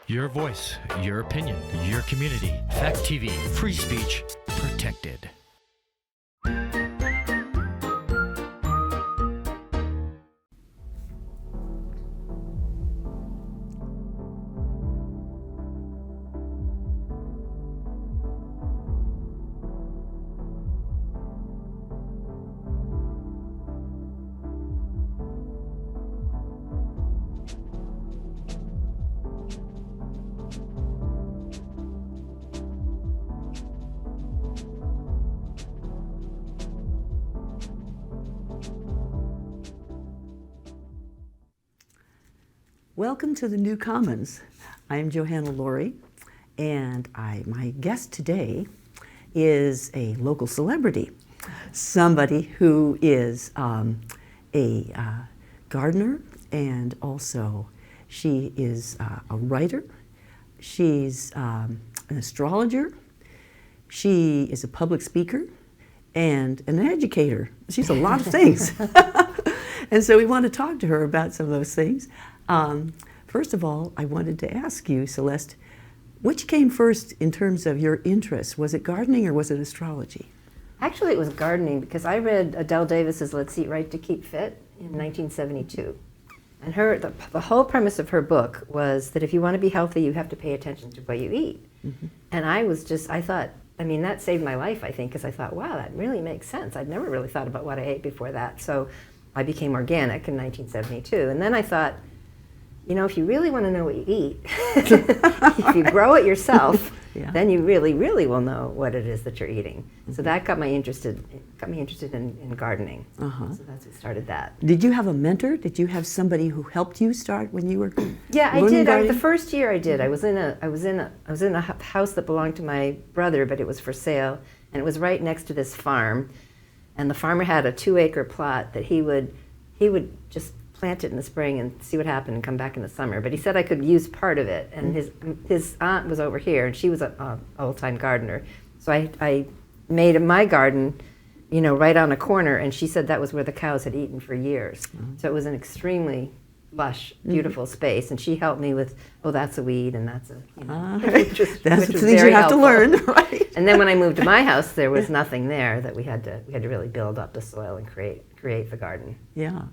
Your voice, your opinion, your community. Fact TV, free speech protected. Welcome to the New Commons. I'm Johanna Laurie, and my guest today is a local celebrity, somebody who is a gardener, and also she is a writer. She's an astrologer. She is a public speaker and an educator. She's a lot of things. And so we want to talk to her about some of those things. First of all, I wanted to ask you, Celeste, which came first in terms of your interest? Was it gardening or was it astrology? Actually, it was gardening because I read Adele Davis's Let's Eat Right to Keep Fit in 1972. And the whole premise of her book was that if you want to be healthy, you have to pay attention to what you eat. Mm-hmm. And I thought, that saved my life, I think, because I thought, wow, that really makes sense. I'd never really thought about what I ate before that. So I became organic in 1972. And then I thought, if you really want to know what you eat, if you grow it yourself, then you really, really will know what it is that you're eating. Mm-hmm. So that got me interested in gardening. Uh-huh. So that's what started that. Did you have a mentor? Did you have somebody who helped you start when you were Yeah, I did. The first year I did. I was in a house that belonged to my brother, but it was for sale, and it was right next to this farm. And the farmer had a 2-acre plot that he would just plant it in the spring and see what happened and come back in the summer. But he said I could use part of it. And his aunt was over here, and she was an old-time gardener. So I made my garden, right on a corner, and she said that was where the cows had eaten for years. Mm-hmm. So it was an extremely lush, beautiful space. And she helped me with, that's a weed, and that's a, that's the things you have to learn, right? And then when I moved to my house, there was nothing there that we had to really build up the soil and create the garden. Yeah.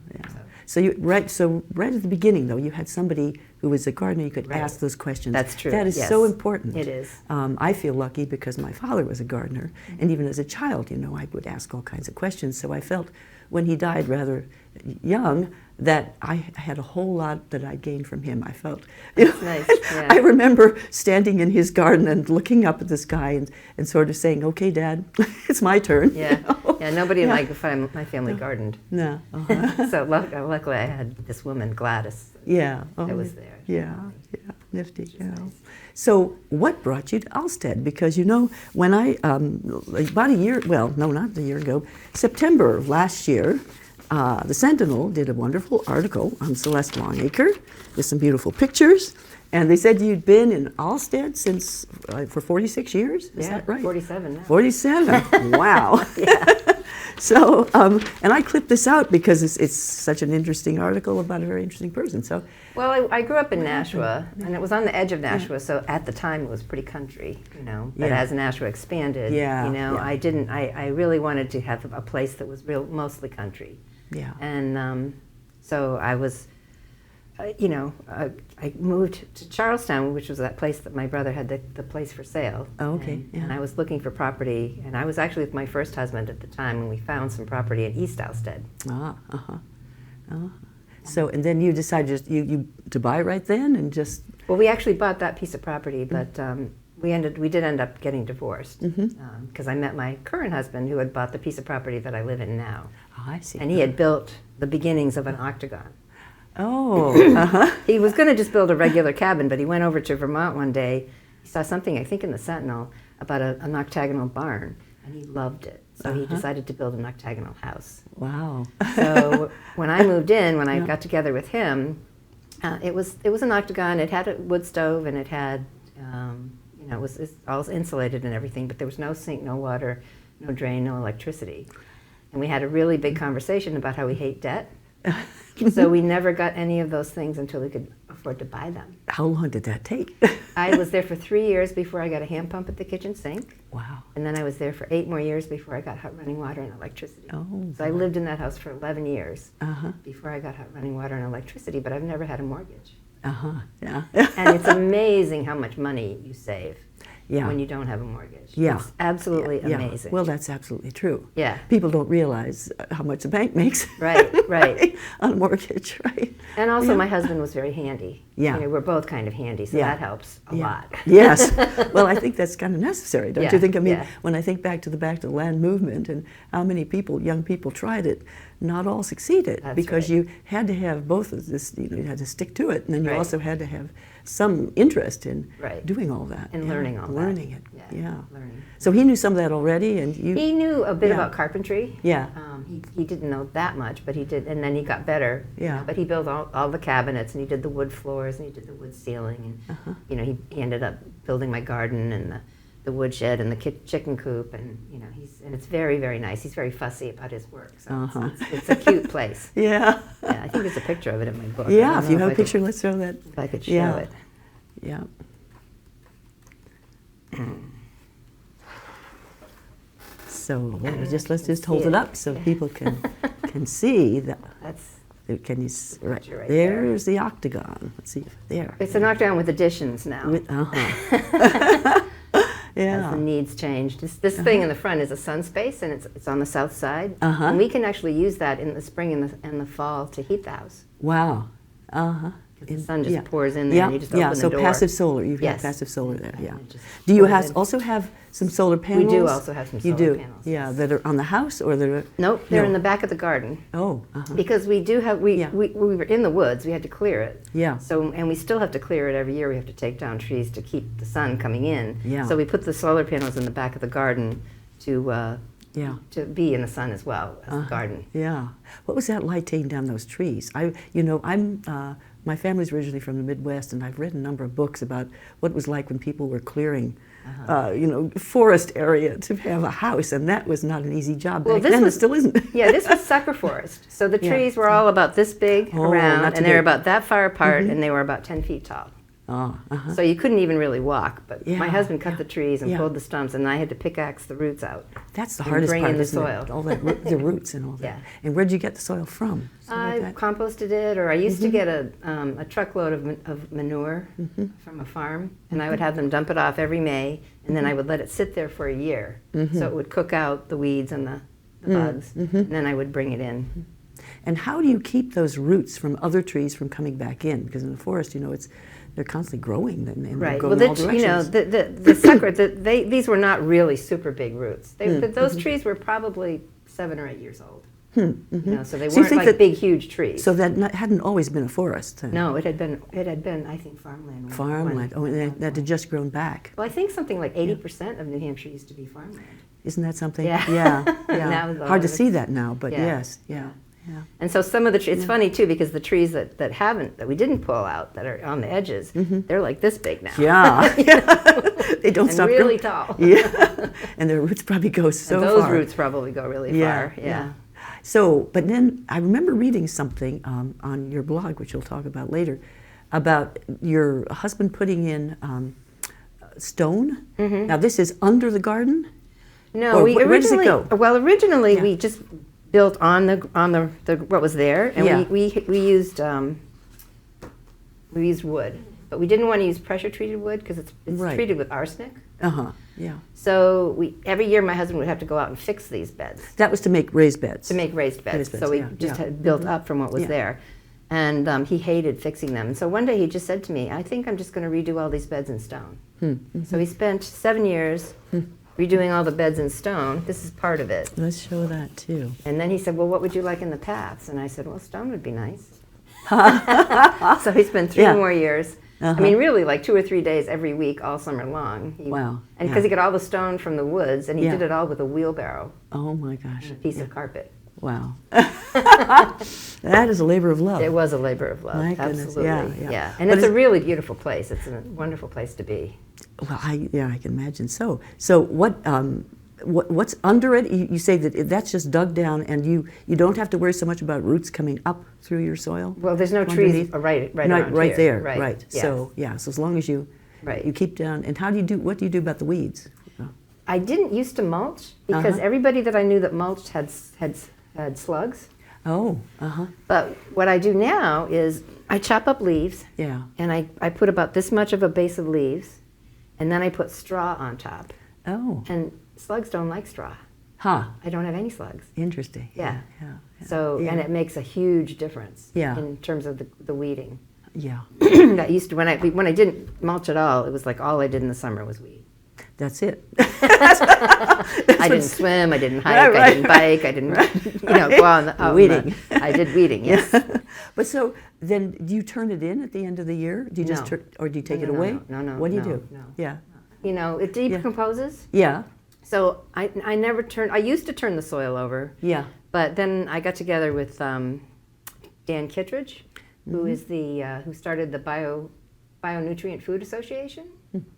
So right at the beginning, though, you had somebody who was a gardener. You could ask those questions. That's true. That is so important. It is. I feel lucky because my father was a gardener, and even as a child, I would ask all kinds of questions. So I felt when he died rather young that I had a whole lot that I gained from him. I felt. That's nice. Yeah. I remember standing in his garden and looking up at the sky and sort of saying, "Okay, Dad, it's my turn." Yeah. Yeah. Nobody in my family gardened. No. Uh-huh. So luckily, I had this woman, Gladys. Yeah. That was there. Yeah. Nifty. Nice. So what brought you to Alstead? Because when I about a year, not a year ago, September of last year. The Sentinel did a wonderful article on Celeste Longacre with some beautiful pictures, and they said you'd been in Alstead since for 46 years. Is that right? 47 now. 47. Wow. Yeah. So, and I clipped this out because it's such an interesting article about a very interesting person. So, well, I grew up in Nashua, and it was on the edge of Nashua. So at the time, it was pretty country, But as Nashua expanded, I really wanted to have a place that was mostly country. Yeah. And so I was, I moved to Charlestown, which was that place that my brother had the place for sale. Oh, okay. And I was looking for property, and I was actually with my first husband at the time, and we found some property in East Alstead. So, and then you decided you to buy right then, and just. Well, we actually bought that piece of property, but we did end up getting divorced because I met my current husband who had bought the piece of property that I live in now. Oh, I see. And he had built the beginnings of an octagon. Oh. He was going to just build a regular cabin, but he went over to Vermont one day. He saw something, I think in the Sentinel, about an octagonal barn, and he loved it. So he decided to build an octagonal house. Wow. So when I moved in, when I got together with him, it was an octagon. It had a wood stove, and it had, it was all insulated and everything, but there was no sink, no water, no drain, no electricity. And we had a really big conversation about how we hate debt. So we never got any of those things until we could afford to buy them. How long did that take? I was there for 3 years before I got a hand pump at the kitchen sink. Wow. And then I was there for 8 more years before I got hot running water and electricity. Oh, so I lived in that house for 11 years Uh-huh. before I got hot running water and electricity, but I've never had a mortgage. Uh-huh. Yeah. And it's amazing how much money you save Yeah. when you don't have a mortgage. Yeah. It's absolutely Yeah. amazing. Well, that's absolutely true. Yeah. People don't realize how much a bank makes. Right, right. On a mortgage, right? And also, Yeah. my husband was very handy. Yeah. You know, we're both kind of handy, so Yeah. that helps a Yeah. lot. Yes. Well, I think that's kind of necessary, don't Yeah, you think? I mean, yeah. when I think back to the land movement and how many people, young people, tried it, not all succeeded That's because right. you had to have both of this. You know, you had to stick to it, and then you Right. also had to have some interest in Right. doing all that And yeah, learning all that. learning it. Yeah, Yeah. learning. So he knew some of that already, and you. He knew a bit Yeah. about carpentry. Yeah. He didn't know that much, but he did, and then he got better. Yeah. But he built all the cabinets, and he did the wood floors, and he did the wood ceiling, and Uh-huh. you know, he ended up building my garden and the woodshed and the chicken coop, and you know, and it's very, very nice. He's very fussy about his work, so Uh-huh. it's a cute place. Yeah. Yeah, I think there's a picture of it in my book. I Yeah. don't If you know have a I could- picture, let's throw that. if I could show Yeah. it. Yeah. So let's just hold see it it. up so people can see that. That's Can you right, Picture right there. there's the octagon. Let's see if there. it's an octagon with additions now. Uh-huh. As Yeah. the needs change. This thing in the front is a sun space, and it's on the south side. Uh-huh. And we can actually use that in the spring and the fall to heat the house. Wow. Uh-huh. 'Cause the sun just Yeah. pours in there, Yeah. and you just Yeah. open So the door. passive solar. You've got Yes. passive solar there. Yeah. And it just Do you pours in. also have some solar panels? do also have some You solar do. panels, Yeah. yes. That are on the house or they're. Nope, they're No. in the back of the garden. Oh. Uh-huh. Because we Yeah. were in the woods, we had to clear it. Yeah. So, and we still have to clear it every year. We have to take down trees to keep the sun coming in. Yeah. So we put the solar panels in the back of the garden Yeah. to be in the sun as well as the garden. Yeah. What was that like taking down those trees? My family's originally from the Midwest, and I've read a number of books about what it was like when people were clearing, forest area to have a house, and that was not an easy job Well, back this then. was- It still isn't. Yeah, this was sucker forest. So the Yeah. trees were all about this big Oh, around, not too and they were big. about that far apart, and they were about 10 feet tall. Oh, uh-huh. So you couldn't even really walk. But my Yeah, husband cut yeah, the trees and yeah. pulled the stumps, and I had to pickaxe the roots out. That's the and hardest bring part, in the isn't soil. it? All that, the roots and all that. Yeah. And where'd you get the soil from? Something I like that? composted it, or I used Mm-hmm. to get a truckload of manure from a farm, and I would have them dump it off every May, and then I would let it sit there for a year, Mm-hmm. so it would cook out the weeds and the bugs, and then I would bring it in. And how do you keep those roots from other trees from coming back in? Because in the forest, they're constantly growing and they're Right. going Well, in all directions. the sucker, these were not really super big roots. Those trees were probably 7 or 8 years old. So they So you weren't think like that- big, huge trees. So that hadn't always been a forest. Then. No, it had been, I think, farmland. Farmland. Oh, and that had just grown back. Well, I think something like 80% of New Hampshire used to be farmland. Isn't that something? Yeah. Yeah. Now it's all Hard to over. see that now, but Yeah. yes. Yeah. Yeah. And so some of the trees, it's funny too, because the trees that we didn't pull out, that are on the edges, they're like this big now. Mm-hmm. Yeah. They don't And stop really growing. tall. Yeah. And their roots probably go so And those far. roots probably go really Yeah, far. Yeah. So, but then I remember reading something on your blog, which you'll talk about later, about your husband putting in stone. Now, this is under the garden? No, Or we where does it originally, go? well, originally Yeah. we just built on the what was there, and Yeah. we used wood, but we didn't want to use pressure treated wood because it's Right. treated with arsenic. Uh-huh, yeah. So every year my husband would have to go out and fix these beds. That was to make raised beds. To make raised beds. Raised beds, So we yeah, just yeah. had built up from what was Yeah. there. And he hated fixing them. And so one day he just said to me, I think I'm just going to redo all these beds in stone. So he spent 7 years redoing all the beds in stone. This is part of it. Let's show that too. And then he said, well, what would you like in the paths? And I said, well, stone would be nice. So he spent 3 Yeah. more years. I mean, really, like 2 or 3 days every week, all summer long. Wow. And because Yeah. he got all the stone from the woods, and he Yeah. did it all with a wheelbarrow Oh my gosh. and a piece of carpet. Wow. That is a labor of love. It was a labor of love. My goodness, Absolutely. yeah, yeah. And But it's a it's- really beautiful place. It's a wonderful place to be. Well, I can imagine so. So what, what's under it? You say that that's just dug down, and you don't have to worry so much about roots coming up through your soil. Well, there's no trees right around right here. there, right. Yes. So so as long as you keep down. And what do you do about the weeds? I didn't used to mulch because everybody that I knew that mulched had slugs. Oh, But what I do now is I chop up leaves. Yeah. And I put about this much of a base of leaves, and then I put straw on top. Oh. And slugs don't like straw. Huh. I don't have any slugs. Interesting. Yeah. So, Yeah. and it makes a huge difference Yeah. in terms of the weeding. Yeah. That used to, when I didn't mulch at all, it was like all I did in the summer was weed. That's it. I didn't swim, I didn't hike, I didn't bike, I didn't, go on weeding. I did weeding, yes. But so then, do you turn it in at the end of the year? Do you just or do you take it away? No. What do you do? No. Yeah. It decomposes. Yeah. So I never turned. I used to turn the soil over. Yeah. But then I got together with Dan Kittredge, who is who started the Bionutrient Food Association.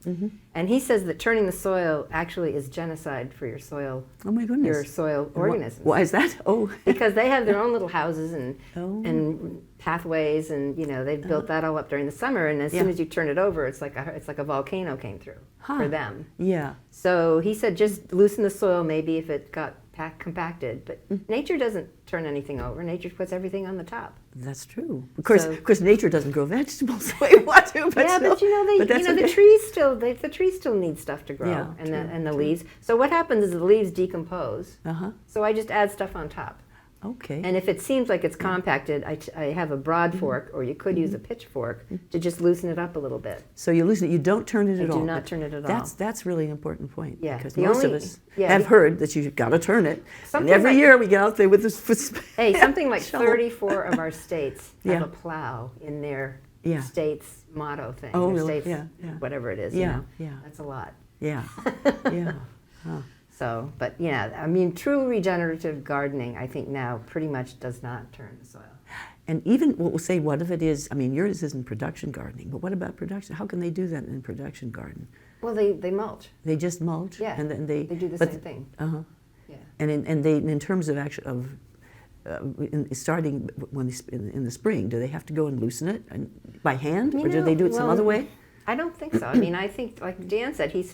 Mm-hmm. And he says that turning the soil actually is genocide for your soil. Oh my goodness. Your soil organisms. Why is that? Oh. Because they have their own little houses and pathways, and they've built that all up during the summer. And as soon as you turn it over, it's like a volcano came through for them. Yeah. So he said just loosen the soil maybe if it got compacted, but nature doesn't turn anything over. Nature puts everything on the top. That's true. Of course, nature doesn't grow vegetables the way we want to. But yeah, still, the trees still need stuff to grow, Yeah, and the leaves. So what happens is the leaves decompose. Uh-huh. So I just add stuff on top. Okay. And if it seems like it's compacted, I have a broad fork, or you could use a pitchfork to just loosen it up a little bit. So you loosen it. You don't turn it at all. I do not turn it at all. That's really an important point. Yeah. Because most of us have heard that you've got to turn it. And Something every year we get out there with this. Hey, something like shovel. 34 of our states have Yeah. a plow in their Yeah. state's motto thing. Oh, their really? state's Yeah. whatever it is. Yeah, You know? yeah. That's a lot. Yeah. Yeah. Huh. So, but yeah, I mean, true regenerative gardening, I think now pretty much does not turn the soil. And even, we'll say, what if it is, I mean, yours isn't production gardening, but what about production? How can they do that in production garden? Well, they mulch. They just mulch? Yeah, And then they do the same thing. Uh-huh. Yeah. And in terms of starting in the spring, do they have to go and loosen it by hand, or do they do it some other way? I don't think so. I mean, I think, like Dan said, he's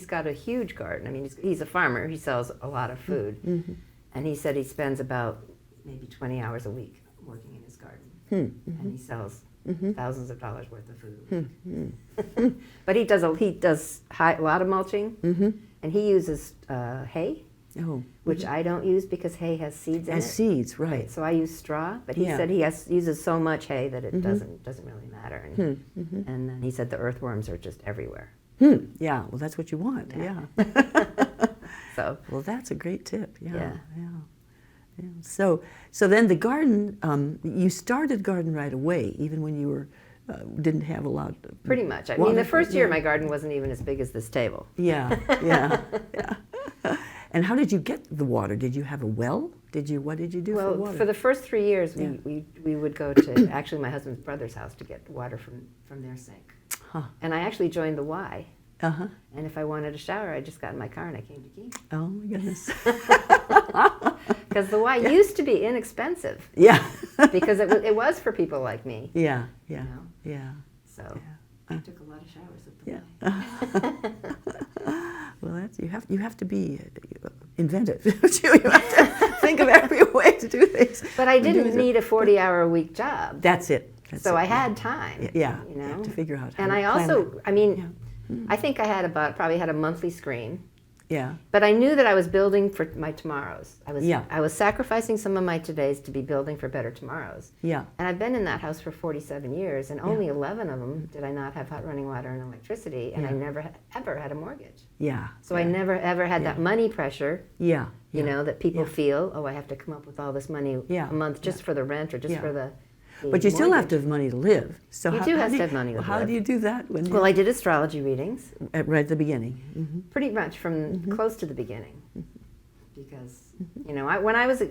got a huge garden. I mean, he's a farmer. He sells a lot of food. Mm-hmm. And he said he spends about maybe 20 hours a week working in his garden. Mm-hmm. And he sells thousands of dollars worth of food. Mm-hmm. But he does a lot of mulching. Mm-hmm. And he uses hay, which I don't use because hay has seeds in it. Has seeds, right. So I use straw, but he said he uses so much hay that it doesn't really matter. And, and then he said the earthworms are just everywhere. Yeah, well, that's what you want. Yeah. So. Well, that's a great tip. Yeah. So then the garden, you started garden right away, even when you didn't have a lot. Pretty much. I mean, the first year my garden wasn't even as big as this table. Yeah. And how did you get the water? Did you have a well? What did you do for water? Well, for the first 3 years, we would go to actually my husband's brother's house to get water from their sink. Huh. And I actually joined the Y. Uh-huh. And if I wanted a shower, I just got in my car and I came to Keene. Oh my goodness. Because the Y used to be inexpensive. Yeah. Because it was for people like me. Yeah. So I took a lot of showers at the Y. Well, you have to be inventive. You have to think of every way to do things. But I didn't need a 40-hour-a-week job. That's it. So I had time. Yeah. You know? You have to figure out how and to I plan also, it. I mean, I think I probably had a monthly screen. Yeah. But I knew that I was building for my tomorrows. I was sacrificing some of my todays to be building for better tomorrows. Yeah. And I've been in that house for 47 years, and only 11 of them did I not have hot running water and electricity, and I never ever had a mortgage. Yeah. So I never ever had that money pressure. Yeah. You know, that people feel, I have to come up with all this money a month just for the rent or just for the but you still have to have money to live. So you do have to have money to live. How do you do that? Well, I did astrology readings. Right at the beginning. Mm-hmm. Pretty much from close to the beginning. Because, you know,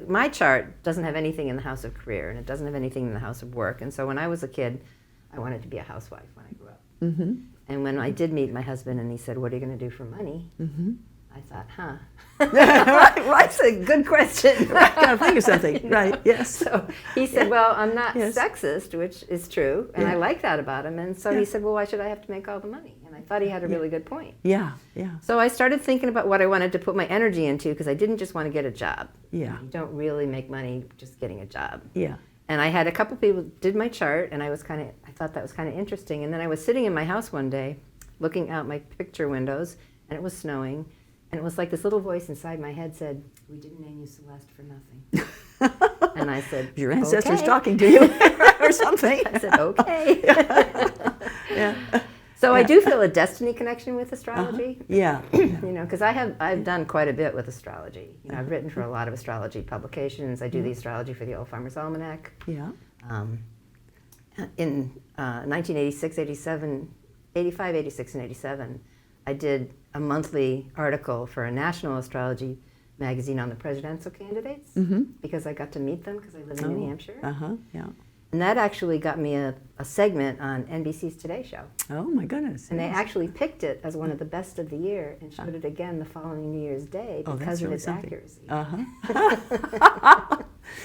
my chart doesn't have anything in the house of career, and it doesn't have anything in the house of work. And so when I was a kid, I wanted to be a housewife when I grew up. Mm-hmm. And when I did meet my husband and he said, what are you going to do for money? Mm-hmm. I thought, huh. Right, That's a good question. Gotta think of something. Right, yes. So he said, well, I'm not Yes. sexist, which is true, and Yeah. I like that about him. And so Yeah. he said, well, why should I have to make all the money? And I thought he had a really good point. Yeah. So I started thinking about what I wanted to put my energy into, because I didn't just want to get a job. Yeah. You don't really make money just getting a job. Yeah. And I had a couple people did my chart, and I thought that was kind of interesting. And then I was sitting in my house one day, looking out my picture windows, and it was snowing, and it was like this little voice inside my head said, "We didn't name you Celeste for nothing." And I said, Your ancestors "Okay." talking to you or something. I said, "Okay." Yeah. So I do feel a destiny connection with astrology. Yeah. You know, because I've done quite a bit with astrology. You know, I've written for a lot of astrology publications. I do the astrology for the Old Farmer's Almanac. Yeah. In 1986, 87, 85, 86, and 87, I did a monthly article for a national astrology magazine on the presidential candidates, because I got to meet them because I live in New Hampshire. Yeah. And that actually got me a segment on NBC's Today Show. Oh my goodness. And they actually picked it as one of the best of the year and showed it again the following New Year's Day Oh, because that's of really its something. accuracy.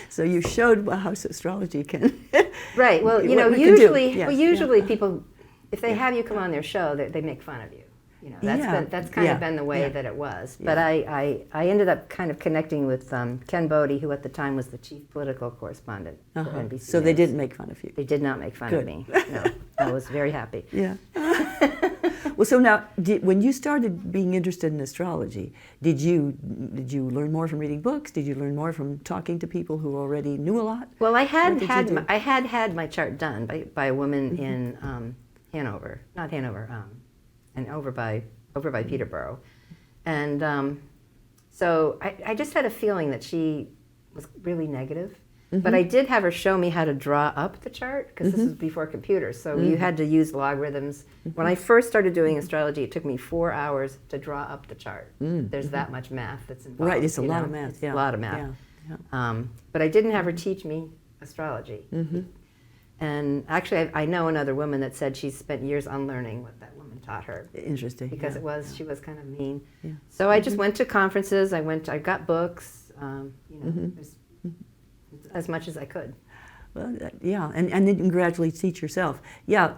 So you showed how astrology can. Right. Well, you know, what we can do. usually, Yes, usually people, if they have you come on their show, they make fun of you. You know, that's kind of been the way that it was. But I ended up kind of connecting with Ken Bodie, who at the time was the chief political correspondent for NBC. So they News. didn't make fun of you. They did not make fun Good. of me. No, I was very happy. Yeah. Well, so now, when you started being interested in astrology, did you learn more from reading books? Did you learn more from talking to people who already knew a lot? Well, I What did you do? had my chart done by a woman in Hanover, not Hanover, and over by Peterborough, and so I just had a feeling that she was really negative. But I did have her show me how to draw up the chart, because this was before computers, so you had to use logarithms. When I first started doing astrology, it took me 4 hours to draw up the chart. There's that much math that's involved. Right, it's a you lot know? of math. It's Yeah. a lot of math. Yeah. But I didn't have her teach me astrology. And actually, I know another woman that said she spent years unlearning what that woman taught her. Interesting. Because yeah. she was kind of mean. Yeah. So I just went to conferences. I got books. You know, as much as I could. Well, yeah, and then you can gradually teach yourself. Yeah,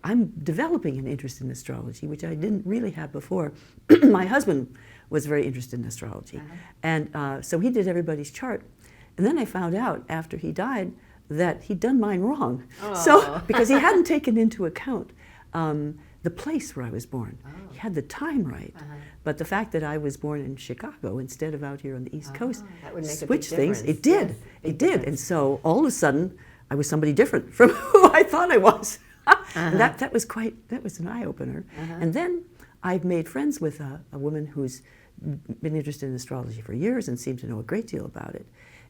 I'm developing an interest in astrology, which I didn't really have before. My husband was very interested in astrology, and so he did everybody's chart. And then I found out after he died that he'd done mine wrong. So because he hadn't taken into account the place where I was born. He had the time right, but the fact that I was born in Chicago instead of out here on the East Coast that would make a big switched things. difference. It did. Yes, It did. And so all of a sudden, I was somebody different from who I thought I was. And that was an eye-opener. And then I've made friends with a woman who's been interested in astrology for years and seemed to know a great deal about it.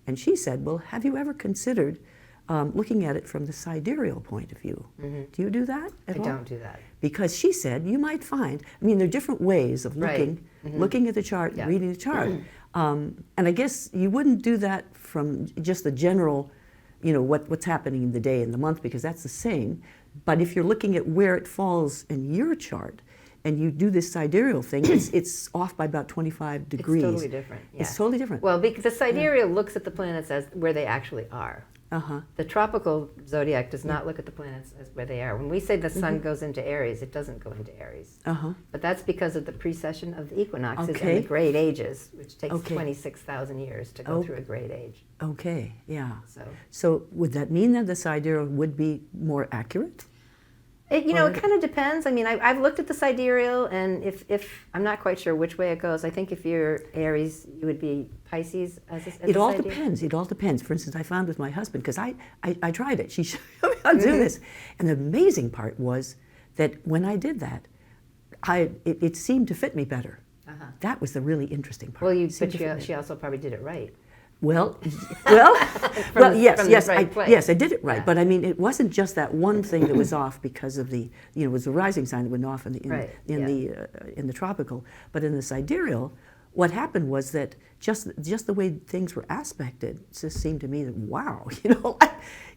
And she said, well, have you ever considered looking at it from the sidereal point of view? Do you do that at all? I don't do that. Because she said you might find, I mean, there are different ways of looking at the chart, and reading the chart. And I guess you wouldn't do that from just the general, you know, what's happening in the day and the month, because that's the same. But if you're looking at where it falls in your chart, and you do this sidereal thing, it's off by about 25 degrees. It's totally different. Yeah. It's totally different. Well, because the sidereal looks at the planets as where they actually are. The tropical zodiac does not look at the planets as where they are. When we say the sun goes into Aries, it doesn't go into Aries. But that's because of the precession of the equinoxes and the great ages, which takes 26,000 years to go through a great age. Okay, yeah. So would that mean that the sidereal would be more accurate? It kind of depends. I mean, I've looked at the sidereal, and if I'm not quite sure which way it goes. I think if you're Aries, you would be Pisces as It all depends. It all depends. For instance, I found with my husband, because I tried it. She showed me how to do this. And the amazing part was that when I did that, it seemed to fit me better. That was the really interesting part. Well, she also probably did it right. Well, yes, I did it right. Yeah. But I mean, it wasn't just that one thing that was off because of the, it was the rising sign that went off in the tropical. But in the sidereal, what happened was that just the way things were aspected just seemed to me that, wow,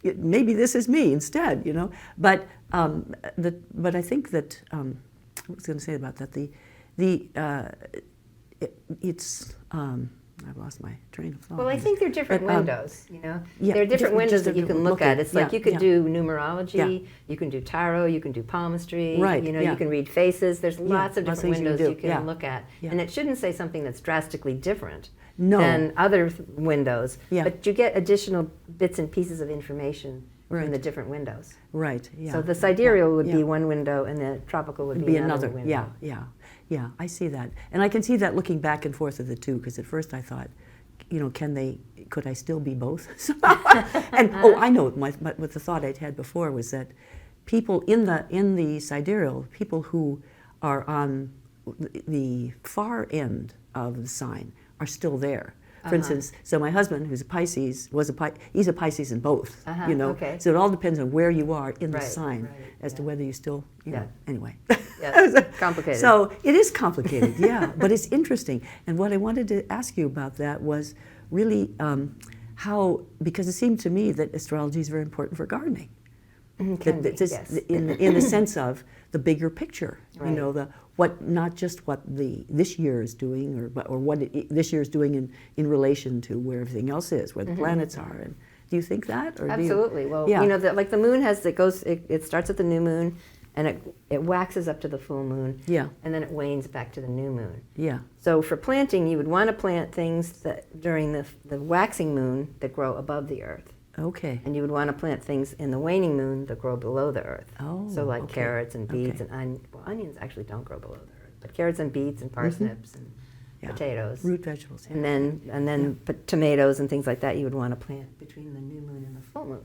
maybe this is me instead, But but I think that what was I going to say about that? it's I've lost my train of thought. Well, I think they're different But, windows, yeah, There are different windows just that you can look looking. at. It's like Yeah, you could yeah. do numerology, Yeah. you can do tarot, you can do palmistry, Right, you yeah. can read faces. There's lots of lots of different things you can windows do, you can yeah. look at. Yeah. And it shouldn't say something that's drastically different No. than other windows. Yeah. But you get additional bits and pieces of information Right. from the different windows. Right, yeah. So the sidereal would yeah. be one window and the tropical would It'd be another window. Yeah, I see that. And I can see that looking back and forth of the two, because at first I thought, could I still be both? And, I know, what the thought I'd had before was that people in the sidereal, people who are on the far end of the sign are still there. For instance, so my husband, who's a Pisces, he's a Pisces in both, okay. So it all depends on where you are in the Right, sign right, as to whether you still, Yeah. anyway. Yeah, complicated. So it is complicated, yeah, but it's interesting. And what I wanted to ask you about that was really because it seemed to me that astrology is very important for gardening. Can be, This- yes. in the sense of the bigger picture, Right. not just what this year is doing, or what this year is doing in relation to where everything else is, where the planets are. And do you think that? Or Absolutely. Well, yeah. like the moon it starts at the new moon, and it waxes up to the full moon, Yeah. and then it wanes back to the new moon. Yeah. So for planting, you would want to plant things that during the waxing moon that grow above the earth. Okay. And you would want to plant things in the waning moon that grow below the earth. Oh, So like okay. carrots and beets Okay. and onions actually don't grow below the earth, but carrots and beets and parsnips and Yeah. potatoes. Root vegetables. Yeah. And then tomatoes and things like that you would want to plant between the new moon and the full moon.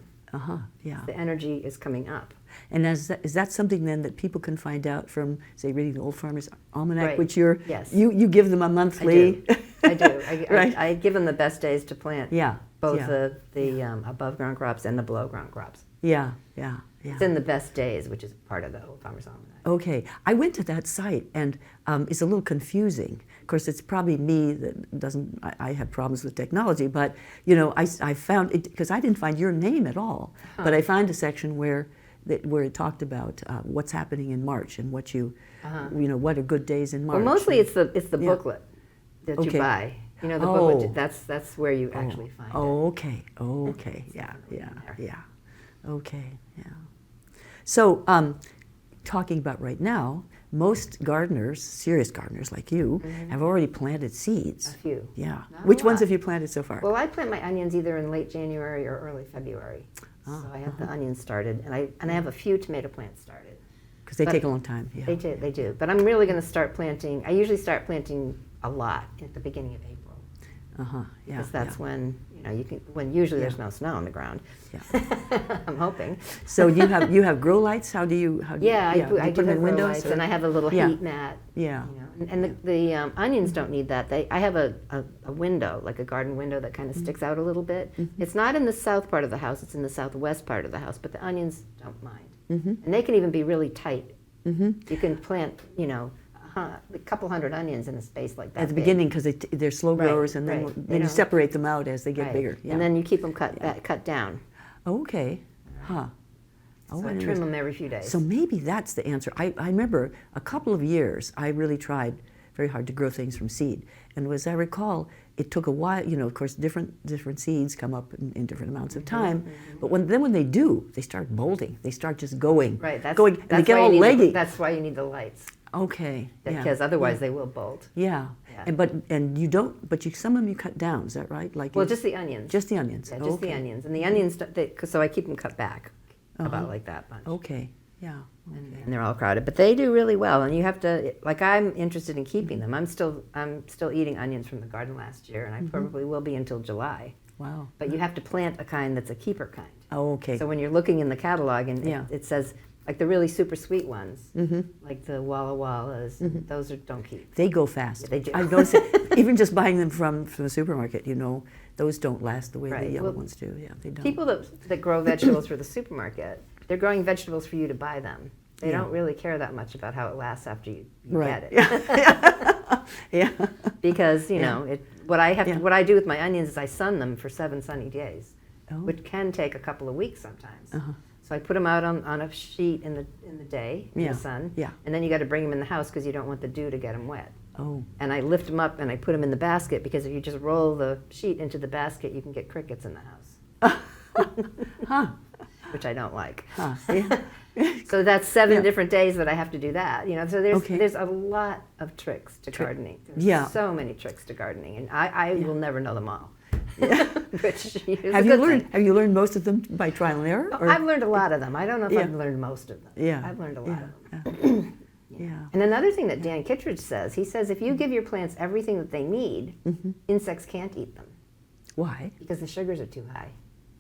Yeah. The energy is coming up. And is that something then that people can find out from, say, reading the Old Farmer's Almanac, Right. which Yes. you give them a monthly? I do. Right. I give them the best days to plant Yeah. both yeah. the above ground crops and the below ground crops. Yeah. It's in the best days, which is part of the Old Farmer's Almanac. Okay, I went to that site and it's a little confusing. Of course, it's probably me that doesn't. I have problems with technology, but I found it because I didn't find your name at all. But I found a section where it talked about what's happening in March and what what are good days in March. Well, mostly it's the Yeah. booklet that Okay. you buy. The Oh. booklet. That's where you actually find it. Okay. Yeah. Okay. Yeah. So, talking about right now, most gardeners, serious gardeners like you, have already planted seeds. A few. Yeah. Not a Which ones lot. have you planted so far? Well, I plant my onions either in late January or early February. So I have the onions started, and I have a few tomato plants started. Because they but take a long time. Yeah. They do. But I'm really going to start planting. I usually start planting a lot at the beginning of April. Yeah. Because that's yeah. when usually there's no snow on the ground. Yeah. I'm hoping. So you have grow lights. How do you? Yeah, do I you do put them have in grow windows, lights, or- and I have a little Yeah. heat mat. Yeah. And the onions don't need that. I have a window, like a garden window that kind of sticks out a little bit. It's not in the south part of the house, it's in the southwest part of the house, but the onions don't mind. And they can even be really tight. You can plant, a couple hundred onions in a space like that. At the big. beginning, because they're slow Right, growers, and then right. They you don't- separate them out as they get Right. bigger. Yeah. And then you keep them cut down. Okay. Huh. So I interesting. trim them every few days. So maybe that's the answer. I remember a couple of years I really tried very hard to grow things from seed. And as I recall, it took a while, of course, different seeds come up in different amounts of time. But when they do, they start molding. They start just going. Right, and they get why all you need leggy. that's why you need the lights. Okay. Yeah. Because otherwise they will bolt. Yeah. Yeah. And you don't, but some of them you cut down, is that right? Well, just the onions. Just the onions. Yeah, just the Okay. onions. And the onions, so I keep them cut back about like that much. Okay. Yeah. And they're all crowded, but they do really well. And you have to, I'm interested in keeping them. I'm still eating onions from the garden last year, and I probably will be until July. Wow. But you have to plant a kind that's a keeper kind. Oh, okay. So when you're looking in the catalog, and Yeah. it says, like the really super sweet ones, like the Walla Wallas, those don't keep. They go fast. Yeah, they do. I notice it, even just buying them from the supermarket, those don't last the way Right. the yellow Well, ones do. Yeah, they don't. People that grow vegetables for the supermarket, they're growing vegetables for you to buy them. They don't really care that much about how it lasts after you right. get it. Yeah. Because what I do with my onions is I sun them for 7 sunny days, Oh. which can take a couple of weeks sometimes. Uh-huh. So I put them out on a sheet in the day in Yeah. the sun, Yeah. and then you got to bring them in the house because you don't want the dew to get them wet. Oh. And I lift them up and I put them in the basket, because if you just roll the sheet into the basket, you can get crickets in the house. Huh. Which I don't like. Huh. Yeah. So that's 7 Yeah. different days that I have to do that. So there's Okay. there's a lot of tricks to gardening. There's Yeah. so many tricks to gardening, and I will never know them all. Which is Have a you good learned? thing. Have you learned most of them by trial and error? or- I've learned a lot of them. I don't know if Yeah. I've learned most of them. Yeah. I've learned a lot of them. Yeah. And another thing that Dan Kittredge says, he says if you give your plants everything that they need, Mm-hmm. insects can't eat them Why? because the sugars are too high.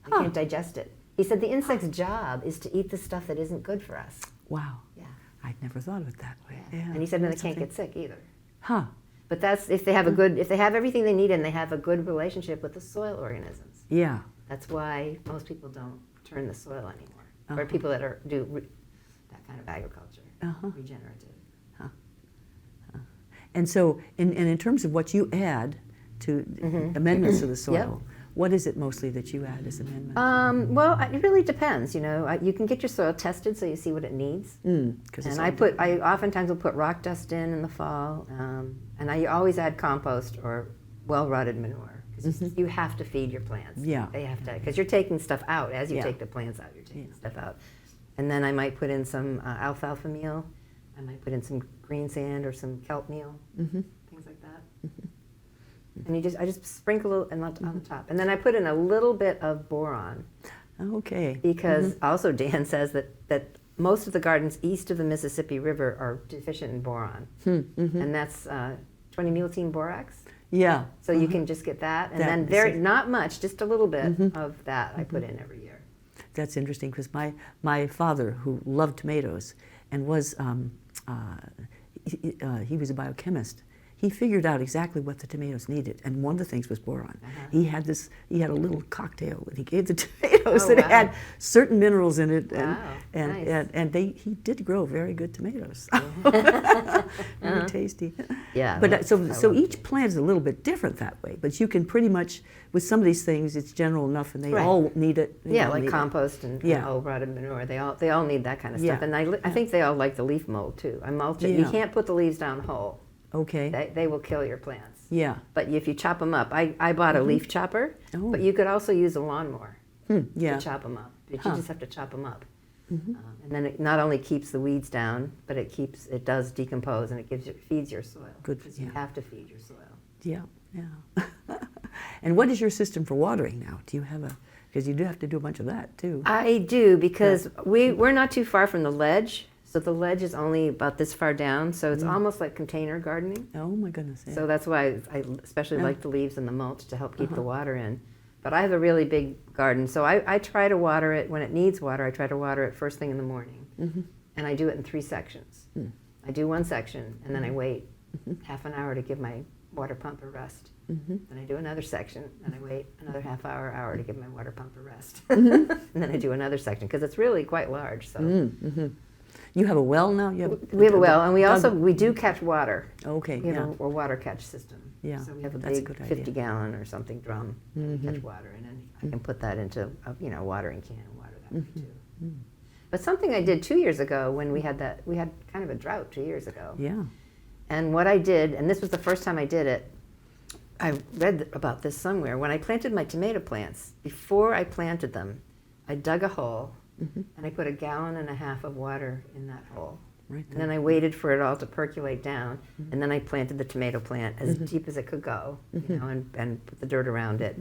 They Huh. can't digest it. He said the insect's job is to eat the stuff that isn't good for us. Wow. Yeah. I'd never thought of it that way. Yeah. And he said then they That's can't something- get sick either. Huh. But that's if they have a good, if they have everything they need and they have a good relationship with the soil organisms. Yeah. That's why most people don't turn the soil anymore, Uh-huh. or people that do that kind of agriculture, Uh-huh. regenerative. And so, in terms of what you add to amendments to the soil, what is it mostly that you add as amendments? Well, it really depends. You can get your soil tested so you see what it needs. 'Cause it's And all I oftentimes will put rock dust in the fall, and I always add compost or well-rotted manure, because you have to feed your plants. Yeah. They have to, because you're taking stuff out as you Yeah. take the plants out. You're taking stuff out, and then I might put in some alfalfa meal. I might put in some green sand or some kelp meal, things like that. And I just sprinkle it on the top, and then I put in a little bit of boron. Okay. Because also Dan says that most of the gardens east of the Mississippi River are deficient in boron, and that's 20-multene borax. Yeah. So you can just get that, and That then is very it. not much, just a little bit of that I put in every year. That's interesting because my father, who loved tomatoes and was he was a biochemist, he figured out exactly what the tomatoes needed, and one of the things was boron. He had a little cocktail that he gave the tomatoes that had certain minerals in it, and he did grow very good tomatoes. Very tasty. Yeah. But so each plant is a little bit different that way, but you can pretty much, with some of these things, it's general enough, and they all need it. They all like need it. compost and old rotted manure. They all need that kind of stuff, and I think they all like the leaf mold too. I mulch it. You can't put the leaves down whole. Okay. They will kill your plants. Yeah. But if you chop them up, I bought a leaf chopper, but you could also use a lawnmower Yeah. to chop them up. But you just have to chop them up. And then it not only keeps the weeds down, but it does decompose, and it feeds your soil. Good, Because you have to feed your soil. Yeah. Yeah. And what is your system for watering now? Do you have because you do have to do a bunch of that too. I do, because we're not too far from the ledge. So the ledge is only about this far down, so it's almost like container gardening. Oh my goodness. Yeah. So that's why I especially like the leaves and the mulch to help keep the water in. But I have a really big garden, so I try to water it when it needs water. I try to water it first thing in the morning. And I do it in 3 sections. I do one section, and then I wait half an hour to give my water pump a rest. Then I do another section, and I wait another hour to give my water pump a rest. And then I do another section, because it's really quite large. So. You have a well now? We have a well, and we do catch water. Okay. We have a water catch system. Yeah, So we have a that's a big good idea. 50-gallon or something drum that we catch water, and then I can put that into a watering can and water that way too. But something I did 2 years ago when we had kind of a drought 2 years ago. Yeah. And what I did, and this was the first time I did it, I read about this somewhere. When I planted my tomato plants, before I planted them, I dug a hole and I put 1.5 gallons of water in that hole. Right And then I waited for it all to percolate down, and then I planted the tomato plant as deep as it could go, and put the dirt around it.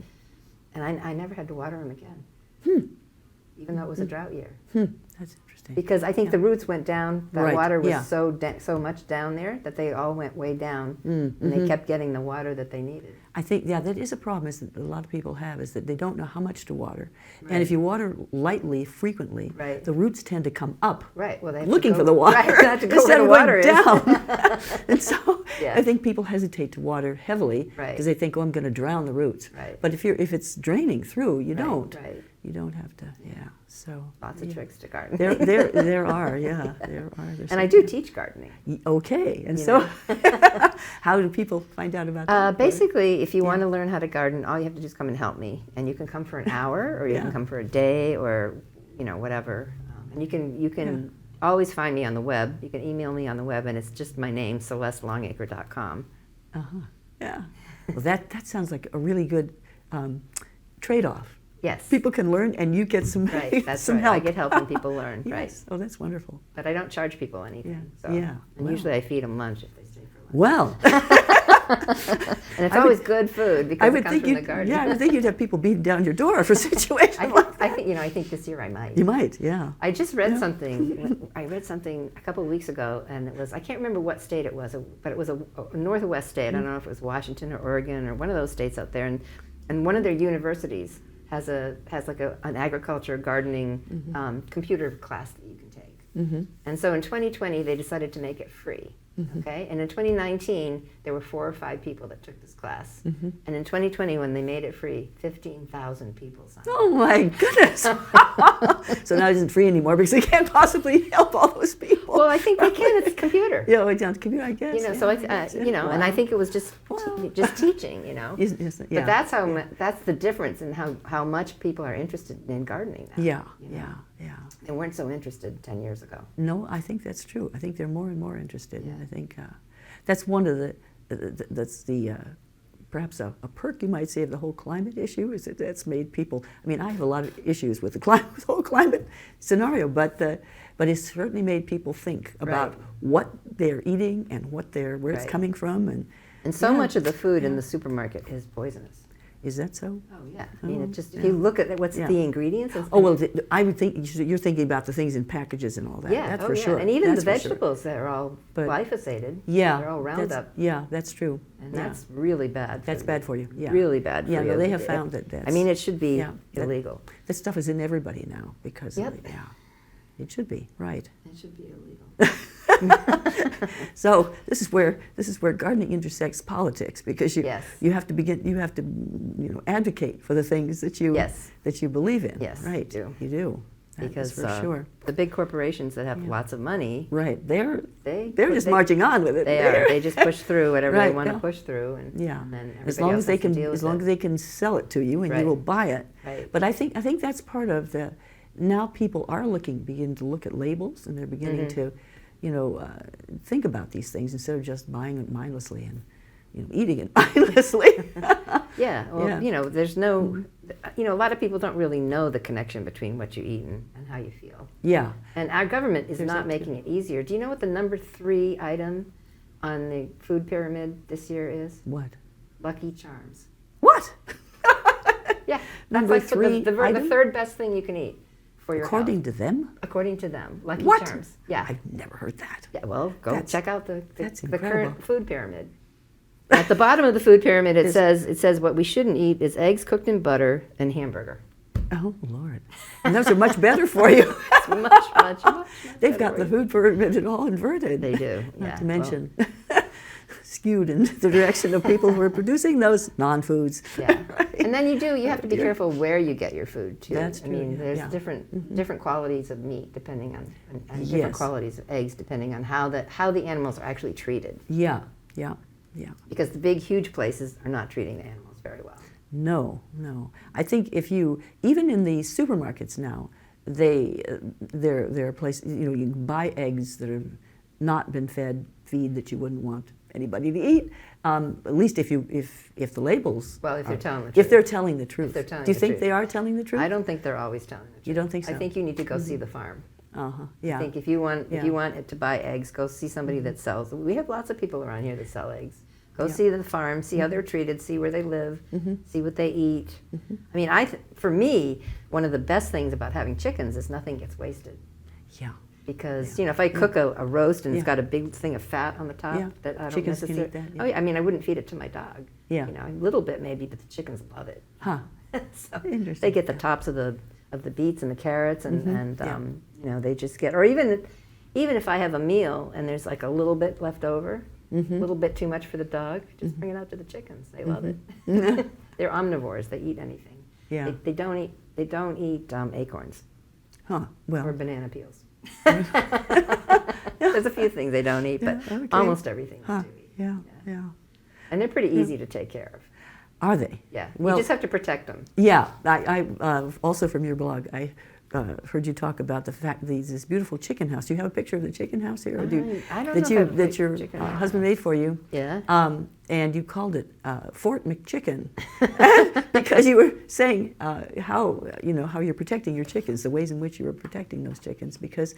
And I never had to water them again, even though it was a drought year. That's interesting. Because I think the roots went down, the water was yeah. so much down there that they all went way down, and they kept getting the water that they needed. I think, that is a problem is that a lot of people have, is that they don't know how much to water. And if you water lightly, frequently, the roots tend to come up Well, they have looking to go, for the water they have to go instead where the of water going is. down. And so I think people hesitate to water heavily because they think, I'm going to drown the roots. But if it's draining through, you don't. You don't have to, So lots of tricks to garden. There are, there are. And I do teach gardening. Okay, and so how do people find out about that? Basically, if you want to learn how to garden, all you have to do is come and help me. And you can come for an hour, or you can come for a day, or whatever. And you can always find me on the web. You can email me on the web, and it's just my name, CelesteLongacre.com. Yeah. Well, that sounds like a really good trade-off. Yes. People can learn, and you get some Right, that's some right. help. I get help when people learn, Yes. right. Oh, that's wonderful. But I don't charge people anything. Yeah. So. Yeah. And Well. usually I feed them lunch if they stay for lunch. Well, And it's always good food because it comes from the garden. yeah, I would think you'd have people beating down your door for situations like that. I think this year I might. You might, yeah. I just read something. I read something a couple of weeks ago, and it was, I can't remember what state it was, but it was a northwest state. I don't know if it was Washington or Oregon or one of those states out there. And one of their universities has like an agriculture gardening computer class that you can take. And so in 2020, they decided to make it free. Okay, and in 2019, there were 4 or 5 people that took this class. And in 2020, when they made it free, 15,000 people signed up. Oh my goodness! So now it isn't free anymore because they can't possibly help all those people. Well, I think they can. It's a computer. Yeah, it's on the computer, I guess. You know, yeah, so wow. and I think it was just teaching. You know, Yes, yeah. but that's how that's the difference in how much people are interested in gardening now. Yeah, you know? yeah. They weren't so interested 10 years ago. No, I think that's true. I think they're more and more interested. Yeah. I think that's one of the perhaps a perk, you might say, of the whole climate issue, is that that's made people. I mean, I have a lot of issues with the whole climate scenario, but it's certainly made people think about what they're eating and where it's coming from, And so much of the food in the supermarket is poisonous. Is that so? Oh yeah. I mean, it just if you look at what's the ingredients. Oh well, I would think you're thinking about the things in packages and all that. Yeah, that's for sure. And even that's the vegetables that are all glyphosated. Yeah, they're all Roundup. Yeah, that's true. And that's really bad. That's bad for you. Yeah, really bad for you. Yeah, they have found that. I mean, it should be illegal. That stuff is in everybody now because it should be right. It should be illegal. So this is where gardening intersects politics, because you have to advocate for the things that you believe in. Yes, right. you do. You do. Because for sure. The big corporations that have lots of money, right? They're just marching on with it. They just push through whatever they want to push through, and then as long as they can sell it to you and you will buy it. Right. But I think that's part of the. Now people are beginning to look at labels, and they're beginning to, think about these things instead of just buying it mindlessly and, eating it mindlessly. There's no, a lot of people don't really know the connection between what you eat and how you feel. Yeah. And our government is not making it easier. Do you know what the number 3 item on the food pyramid this year is? What? Lucky Charms. What? Yeah. Number that's like 3 the 3rd best thing you can eat. According to them? According to them. Lucky What? Charms. Yeah. I've never heard that. Yeah, well, check out the current food pyramid. At the bottom of the food pyramid, it says what we shouldn't eat is eggs cooked in butter and hamburger. Oh, Lord. And those are much better for you. much They've got the food pyramid all inverted. They do, Not to mention skewed in the direction of people who are producing those non-foods. Yeah. Right. And then you have to be careful where you get your food, too. That's true. I mean, there's different qualities of meat depending on, and different qualities of eggs depending on how the animals are actually treated. Yeah. Because the big, huge places are not treating the animals very well. No. I think even in the supermarkets now, there are places, you can buy eggs that have not been fed feed that you wouldn't want anybody to eat. At least if the labels. Well, if they're telling the truth. If they're telling the truth. Do you think they are telling the truth? I don't think they're always telling the truth. You don't think so? I think you need to go see the farm. Yeah. I think if you want to buy eggs, go see somebody that sells. We have lots of people around here that sell eggs. Go see the farm, see how they're treated, see where they live, see what they eat. I mean, for me, one of the best things about having chickens is nothing gets wasted. Yeah. Because if I cook a roast and it's got a big thing of fat on the top that I don't chickens necessarily. can eat that. Oh yeah, I mean I wouldn't feed it to my dog. Yeah. A little bit maybe, but the chickens love it. Huh. So Interesting. they get the tops of the beets and the carrots and they just get, or even if I have a meal and there's like a little bit left over, a little bit too much for the dog, just bring it out to the chickens. They love it. They're omnivores. They eat anything. Yeah. They don't eat acorns. Huh. Well. Or banana peels. There's a few things they don't eat, but almost everything they do eat. Yeah. And they're pretty easy to take care of. Are they? Yeah. Well, you just have to protect them. Yeah. I also from your blog, I heard you talk about the fact that this beautiful chicken house. Do you have a picture of the chicken house here? Or I don't know if I have that your chicken house. husband made for you? Yeah. And you called it Fort McChicken because you were saying how you're protecting your chickens, the ways in which you were protecting those chickens. Because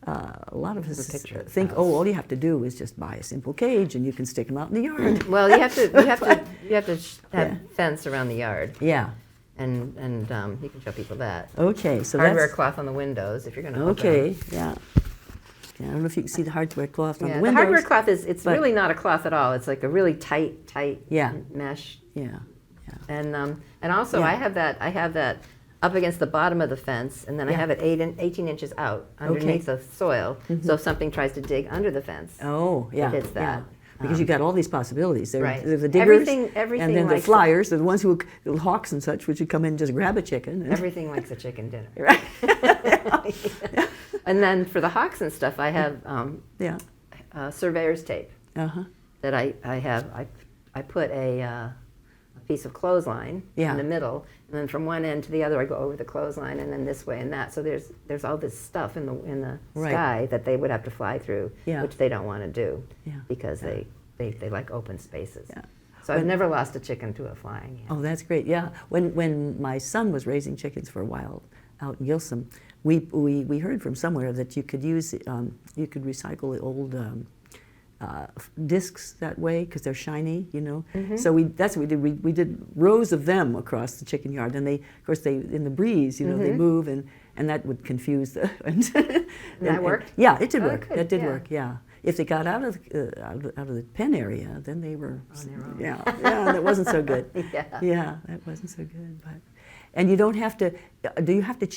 a lot of us think, all you have to do is just buy a simple cage and you can stick them out in the yard. Well, you have to have fence around the yard. Yeah. And you can show people that. Okay, so hardware that's cloth on the windows if you're going to. Okay, yeah. I don't know if you can see the hardware cloth on the windows. The hardware cloth it's really not a cloth at all. It's like a really tight mesh. Yeah. And also I have that up against the bottom of the fence, and then I have it 18 inches out underneath the soil. So if something tries to dig under the fence, it hits that. Yeah. Because you've got all these possibilities. There's the diggers, everything and then the flyers, the ones who, the hawks and such, which would come in and just grab a chicken. Everything likes a chicken dinner. Right. And then for the hawks and stuff, I have surveyor's tape that I put a piece of clothesline in the middle, and then from one end to the other I go over the clothesline, and then this way and that. So there's all this stuff in the sky that they would have to fly through, which they don't want to do because they like open spaces. Yeah. So I've never lost a chicken to a flying hen. Oh, that's great. Yeah. When my son was raising chickens for a while out in Gilsum, we heard from somewhere that you could use you could recycle the old discs that way because they're shiny, So that's what we did. We did rows of them across the chicken yard, and of course in the breeze, they move, and that would confuse the. And that worked. Yeah, it did work. Good. That did work. Yeah. If they got out of the pen area, then they were on their own. Yeah, that wasn't so good. Yeah, that wasn't so good. And you don't have to. Do you have to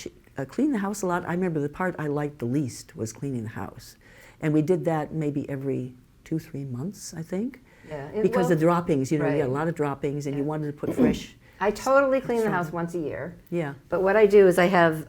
clean the house a lot? I remember the part I liked the least was cleaning the house, and we did that maybe every 2-3 months, I think. Yeah. Because the droppings, you right. had a lot of droppings, and you wanted to put fresh. I totally clean the house once a year. Yeah. But what I do is I have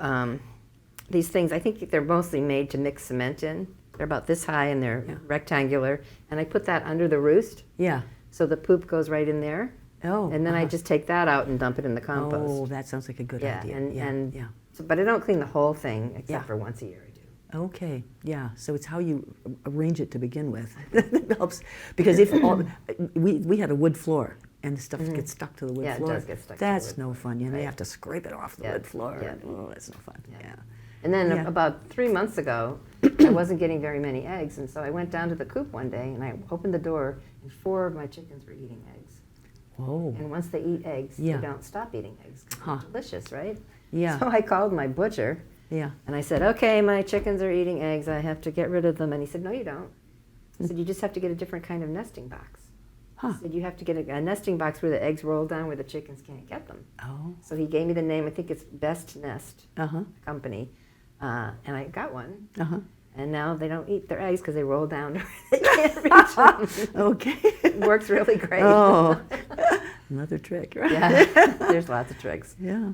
these things. I think they're mostly made to mix cement in. They're about this high and they're rectangular, and I put that under the roost. Yeah. So the poop goes right in there. Oh. And then I just take that out and dump it in the compost. Oh, that sounds like a good idea. But I don't clean the whole thing except for once a year. I do. Okay. Yeah. So it's how you arrange it to begin with that helps, because if we had a wood floor. And the stuff gets stuck to the wood floor. Yeah, it does get stuck. That's no fun. You have to scrape it off the wood floor. Yeah. Oh, that's no fun. Yeah. And then about 3 months ago, I wasn't getting very many eggs, and so I went down to the coop one day and I opened the door, and 4 of my chickens were eating eggs. Oh. And once they eat eggs, they don't stop eating eggs. They're delicious, right? Yeah. So I called my butcher. Yeah. And I said, okay, my chickens are eating eggs. I have to get rid of them. And he said, no, you don't. He said, you just have to get a different kind of nesting box. He said, you have to get a nesting box where the eggs roll down where the chickens can't get them. Oh. So he gave me the name. I think it's Best Nest Company. And I got one. And now they don't eat their eggs because they roll down to where they can't reach them. Okay. It works really great. Oh. Another trick, right? Yeah. There's lots of tricks. Yeah.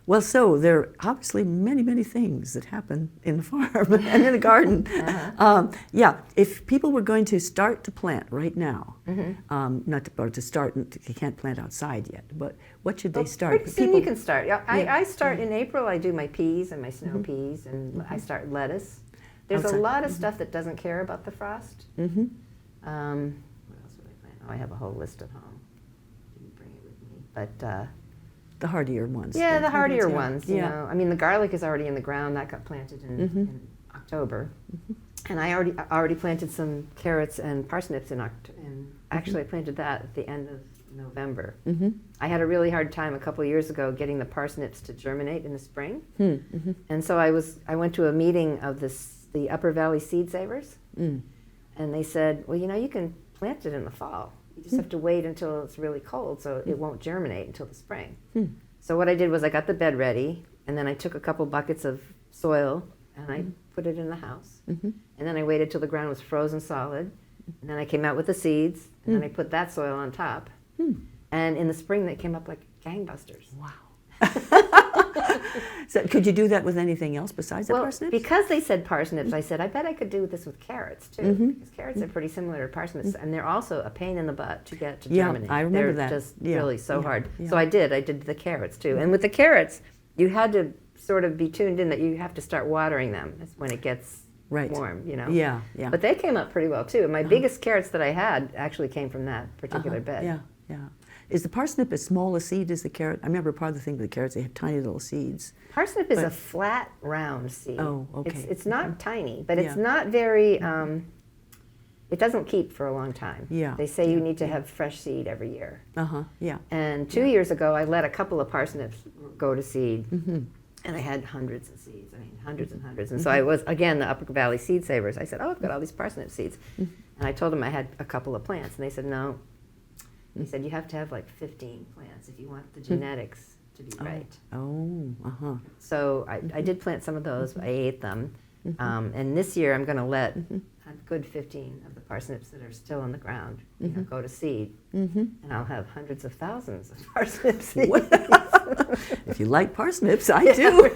Well, so there are obviously many, many things that happen in the farm and in the garden. If people were going to start to plant right now, not to start, you can't plant outside yet, but what should they start? Pretty soon you can start. I start in April. I do my peas and my snow peas, and I start lettuce. There's a lot of stuff that doesn't care about the frost. What else would I plant? Oh, I have a whole list at home. Didn't bring it with me, but. The hardier ones. Yeah, the hardier ones. You know, I mean, the garlic is already in the ground. That got planted in October, and I already planted some carrots and parsnips actually I planted that at the end of November. I had a really hard time a couple of years ago getting the parsnips to germinate in the spring, and so I went to a meeting of the Upper Valley Seed Savers, and they said, well, you can plant it in the fall. You just have to wait until it's really cold, so it won't germinate until the spring. So what I did was I got the bed ready, and then I took a couple buckets of soil, and I put it in the house. And then I waited till the ground was frozen solid, and then I came out with the seeds, and then I put that soil on top. And in the spring, they came up like gangbusters. Wow. So could you do that with anything else besides the Well, parsnips? because they said parsnips, I said, I bet I could do this with carrots too. Because carrots are pretty similar to parsnips, and they're also a pain in the butt to get to Yeah, germinate. I remember they're that. just Yeah, really so yeah, hard. yeah. So I did the carrots too. And with the carrots, you had to sort of be tuned in that you have to start watering them when it gets Right. warm, you know. Yeah, yeah. But they came up pretty well too. And my biggest carrots that I had actually came from that particular bed. Yeah, yeah. Is the parsnip as small a seed as the carrot? I remember part of the thing with the carrots, they have tiny little seeds. Parsnip is But- a flat, round seed. Oh, okay. It's not tiny, but it's Yeah. not very, it doesn't keep for a long time. Yeah, They say you need to have fresh seed every year. Yeah. And 2 years ago, I let a couple of parsnips go to seed, and I had hundreds of seeds. I mean, hundreds and hundreds. And so I was, again, the Upper Valley Seed Savers. I said, oh, I've got all these parsnip seeds. And I told them I had a couple of plants. And they said, no. They said, you have to have like 15 plants if you want the genetics to be right. Oh, So I did plant some of those. I ate them. And this year, I'm going to let a good 15 of the parsnips that are still in the ground go to seed. And I'll have hundreds of thousands of parsnip seeds. If you like parsnips, I do.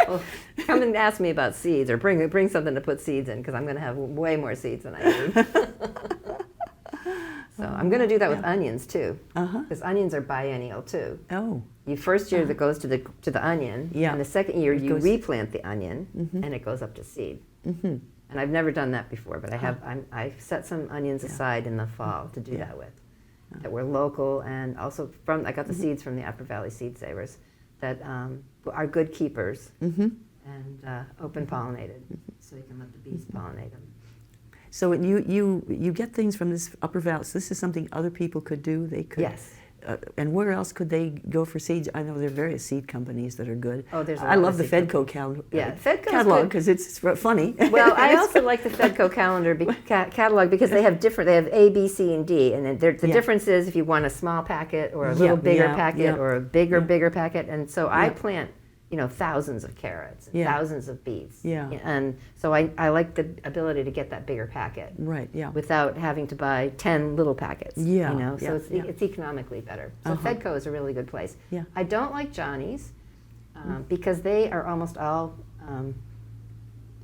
Well, come and ask me about seeds, or bring something to put seeds in, because I'm going to have way more seeds than I need. So I'm going to do that with onions too, because onions are biennial too. Oh, You first year that goes to the onion, Yeah. and the second year you goes- replant the onion, and it goes up to seed. And I've never done that before, but I've set some onions aside in the fall to do that with, that were local, and also I got the seeds from the Upper Valley Seed Savers that are good keepers and open pollinated, so you can let the bees pollinate them. so you get things from this Upper Valley. So this is something other people could do. They could. Yes. And where else could they go for seeds? I know there are various seed companies that are good. Oh, there's a I lot love of the seed Fedco catalog. Fedco's catalog good. because it's funny. Well, I also like the Fedco calendar catalog because they have A, B, C, and D, and the difference is if you want a small packet or a little bigger packet or a bigger packet, and so I plant, thousands of carrots, and thousands of beets, and so I like the ability to get that bigger packet, Right. Yeah. without having to buy 10 little packets, Yeah, so it's economically better. So Fedco is a really good place. Yeah. I don't like Johnny's because they are almost all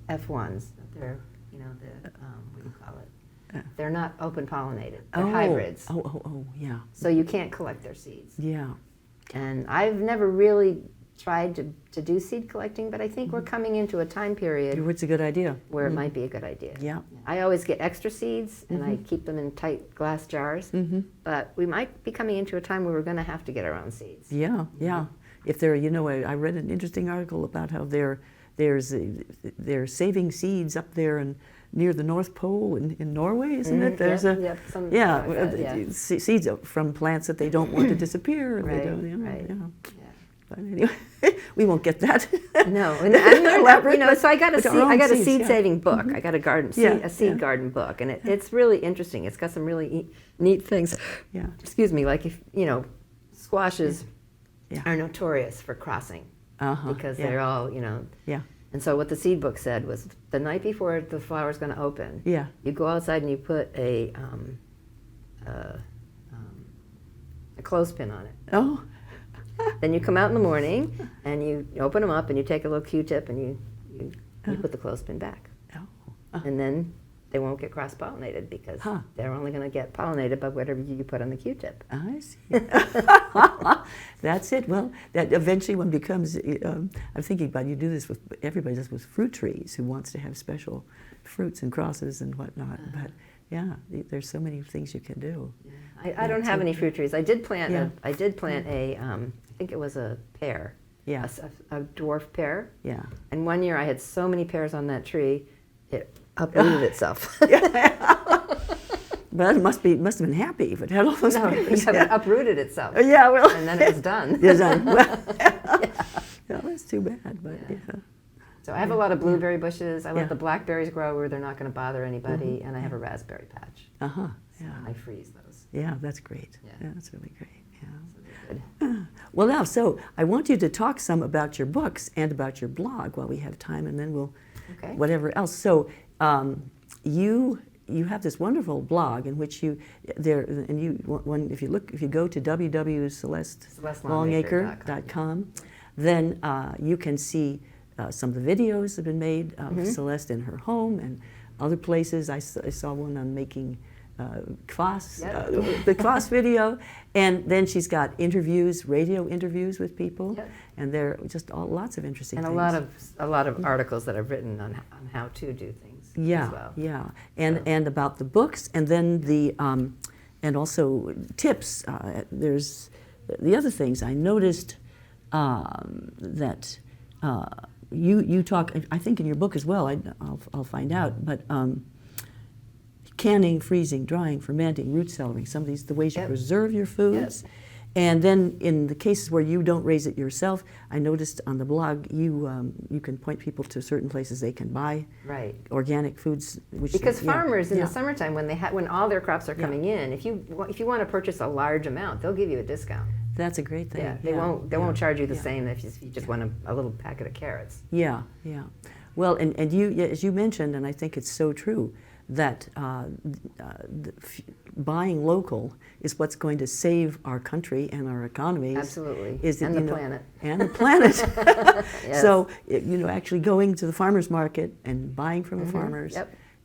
F1s. They're, what do you call it? They're not open pollinated. They're hybrids. Oh, yeah. So you can't collect their seeds. Yeah. And I've never really tried to do seed collecting, but I think we're coming into a time period It's a good idea. where it might be a good idea. Yeah. I always get extra seeds, and I keep them in tight glass jars. But we might be coming into a time where we're going to have to get our own seeds. Yeah, yeah. If they're, I read an interesting article about how they're saving seeds up there and near the North Pole in Norway, isn't it? There's seeds from plants that they don't want to disappear. And they don't, Right. But anyway, we won't get that. No, and I'm Elaborate, so I got but our own a seeds, seed saving book. I got a seed garden book, and it's really interesting. It's got some really neat things. Yeah. Excuse me, like if squashes are notorious for crossing because they're all Yeah. And so what the seed book said was the night before the flower's going to open, you go outside and you put a clothespin on it. Oh. Then you come out in the morning and you open them up and you take a little Q-tip and you put the clothespin back. Oh. And then they won't get cross-pollinated because they're only going to get pollinated by whatever you put on the Q-tip. I see. That's it. Well, that eventually one becomes, I'm thinking about you do this with, everybody does with fruit trees who wants to have special fruits and crosses and whatnot. But yeah, there's so many things you can do. I don't have any fruit trees. I did plant I think it was a pear. Yeah. A dwarf pear. Yeah. And one year I had so many pears on that tree, it uprooted itself. But it must have been happy if it had all those pears. It uprooted itself. Yeah, well. And then it was done. It's done. Well, that's too bad, but So I have a lot of blueberry bushes. I let the blackberries grow where they're not going to bother anybody, and I have a raspberry patch. Yeah. So I freeze those. Yeah, that's great. Yeah. Yeah, that's really great. Yeah. So they're good. Well, now, so I want you to talk some about your books and about your blog while we have time, and then we'll whatever else. So you have this wonderful blog in which if you go to www.celestelongacre.com, then you can see some of the videos that have been made of Celeste in her home and other places. I saw one on making kvass, the kvass video, and then she's got interviews, radio interviews with people, and they're just lots of interesting and things. a lot of articles that I've written on how to do things as well. And about the books, and then the and also tips. There's the other things I noticed that you talk. I think in your book as well. I'll find out, but. Canning, freezing, drying, fermenting, root cellaring, some of these, the ways you preserve your foods. And then in the cases where you don't raise it yourself, I noticed on the blog you can point people to certain places they can buy organic foods. Because farmers in the summertime, when all their crops are coming in, if you want to purchase a large amount, they'll give you a discount. That's a great thing. They won't charge you the same if you just want a little packet of carrots. Well, and you, as you mentioned, and I think it's so true, that buying local is what's going to save our country and our economies. Absolutely. And the planet. And the planet. So, actually going to the farmer's market and buying from the farmers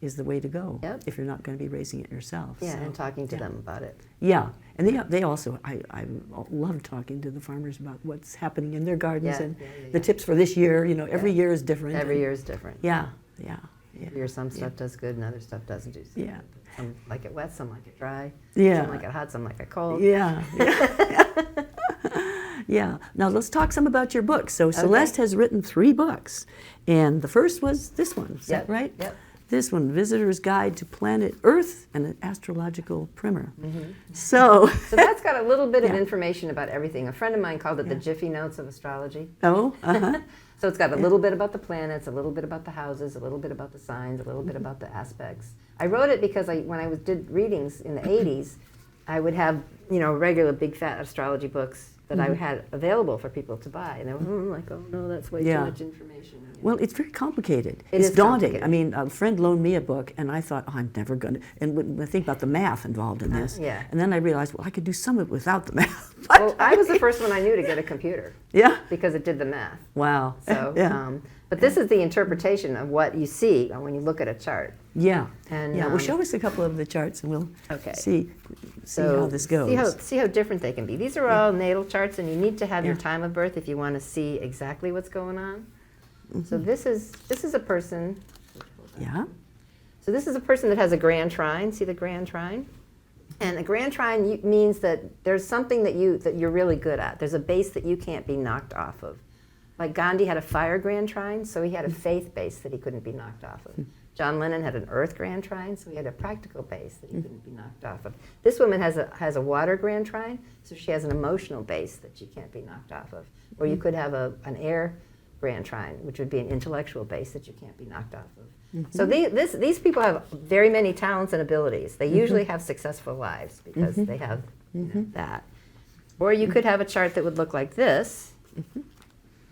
is the way to go if you're not going to be raising it yourself. And talking to them about it. And they also, I love talking to the farmers about what's happening in their gardens and the tips for this year. Every year is different. Every year is different. Yeah. Some stuff does good and other stuff doesn't do so good. Some like it wet, some like it dry. Some like it hot, some like it cold. Now let's talk some about your books. So Celeste has written 3 books, and the first was this one. Is that right? This one, Visitor's Guide to Planet Earth and an Astrological Primer. So that's got a little bit of information about everything. A friend of mine called it the Jiffy Notes of astrology. So it's got a little bit about the planets, a little bit about the houses, a little bit about the signs, a little bit about the aspects. I wrote it because when I did readings in the 80s, I would have regular big fat astrology books that I had available for people to buy, and they were like, "Oh no, that's way too much information." Well, it's very complicated. It's daunting. I mean, a friend loaned me a book, and I thought, I'm never going to. And when I think about the math involved in this, and then I realized, well, I could do some of it without the math. Well, I was the first one I knew to get a computer. Because it did the math. Wow. So, but this is the interpretation of what you see when you look at a chart. And well, show us a couple of the charts, and we'll see how this goes. See how different they can be. These are all natal charts, and you need to have your time of birth if you want to see exactly what's going on. So this is a person. So this is a person that has a grand trine. See the grand trine? And a grand trine means that there's something that you're really good at. There's a base that you can't be knocked off of. Like Gandhi had a fire grand trine, so he had a faith base that he couldn't be knocked off of. John Lennon had an earth grand trine, so he had a practical base that he couldn't be knocked off of. This woman has a water grand trine, so she has an emotional base that she can't be knocked off of. Or you could have an air grand trine, which would be an intellectual base that you can't be knocked off of. So these people have very many talents and abilities. They usually have successful lives because they have that. Or you could have a chart that would look like this,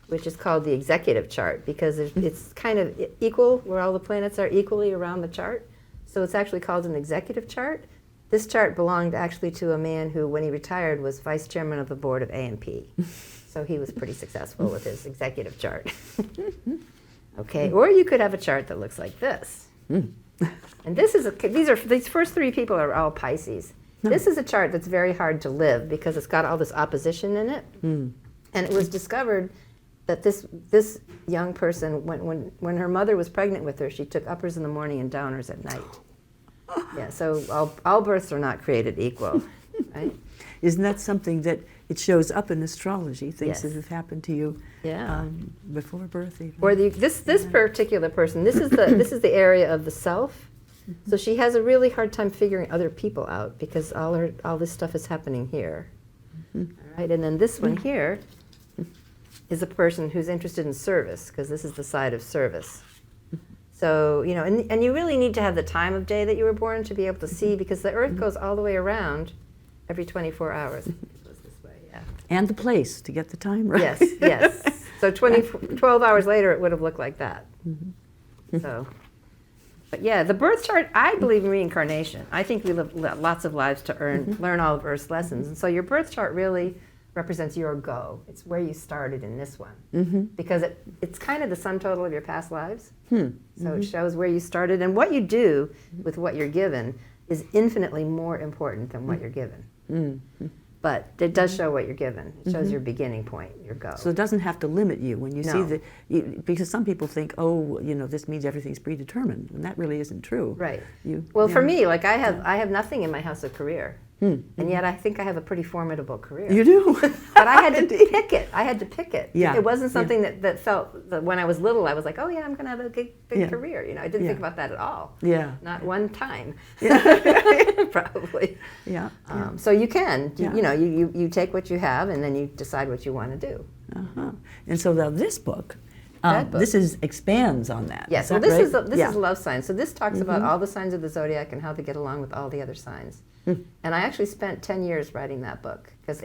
which is called the executive chart, because it's kind of equal, where all the planets are equally around the chart. So it's actually called an executive chart. This chart belonged actually to a man who, when he retired, was vice chairman of the board of A&P. So he was pretty successful with his executive chart. Okay, or you could have a chart that looks like this. And these first 3 people are all Pisces. This is a chart that's very hard to live because it's got all this opposition in it. And it was discovered that this young person, when her mother was pregnant with her, she took uppers in the morning and downers at night. So all births are not created equal, right? Isn't that something that it shows up in astrology, things that have happened to you before birth even? Or this particular person, this is the area of the self. So she has a really hard time figuring other people out because all this stuff is happening here. All right, and then this one here is a person who's interested in service, because this is the side of service. So, and you really need to have the time of day that you were born to be able to see, because the Earth goes all the way around every 24 hours. It goes this way, And the place to get the time right. Yes. So 12 hours later, it would have looked like that. So, but the birth chart, I believe in reincarnation. I think we live lots of lives to learn all of Earth's lessons. And so your birth chart really represents your go. It's where you started in this one. Because it's kind of the sum total of your past lives. So it shows where you started, and what you do with what you're given is infinitely more important than what you're given. But it does show what you're given. It shows your beginning point, your go. So it doesn't have to limit you when you see because some people think, oh, this means everything's predetermined, and that really isn't true. Right. For me, like I have nothing in my house of career. And yet I think I have a pretty formidable career. You do? But I had to pick it. I had to pick it. Yeah. It wasn't something that felt, that when I was little, I was like, oh yeah, I'm going to have a big career. I didn't think about that at all. Yeah. Not one time. Yeah. Probably. Yeah. So you can, you take what you have and then you decide what you want to do. And so now this book, this expands on that. Yes, Is this right? is love signs. So this talks about all the signs of the zodiac and how they get along with all the other signs. And I actually spent 10 years writing that book because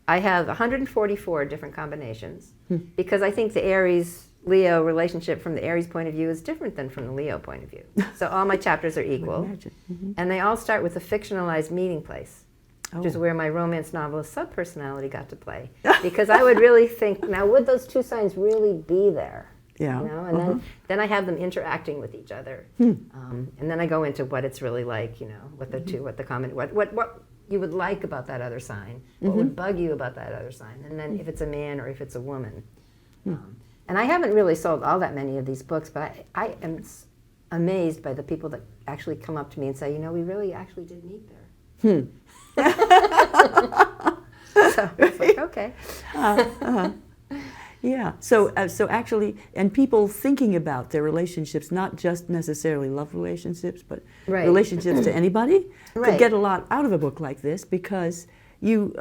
I have 144 different combinations because I think the Aries-Leo relationship from the Aries point of view is different than from the Leo point of view. So all my chapters are equal. And they all start with a fictionalized meeting place, which is where my romance novelist subpersonality got to play. Because I would really think, now would those two signs really be there? Yeah. And then I have them interacting with each other, and then I go into what it's really like, what you would like about that other sign, what would bug you about that other sign, and then if it's a man or if it's a woman. And I haven't really sold all that many of these books, but I am amazed by the people that actually come up to me and say, we really actually did meet there. So it's like, okay. Yeah. So actually, and people thinking about their relationships, not just necessarily love relationships, but relationships to anybody, could get a lot out of a book like this because you,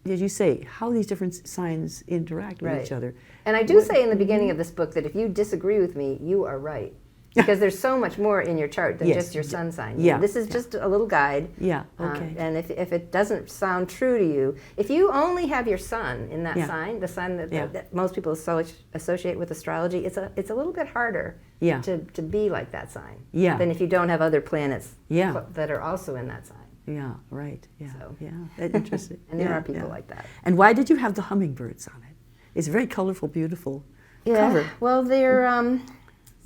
as you say, how these different signs interact with each other. And I do say in the beginning of this book that if you disagree with me, you are right. Because there's so much more in your chart than just your sun sign. This is just a little guide. And if it doesn't sound true to you, if you only have your sun in that sign, the sign that most people associate with astrology, it's a little bit harder to be like that sign than if you don't have other planets that are also in that sign. Yeah, right. Yeah, so. That's interesting. And there are people like that. And why did you have the hummingbirds on it? It's a very colorful, beautiful cover. Well, they're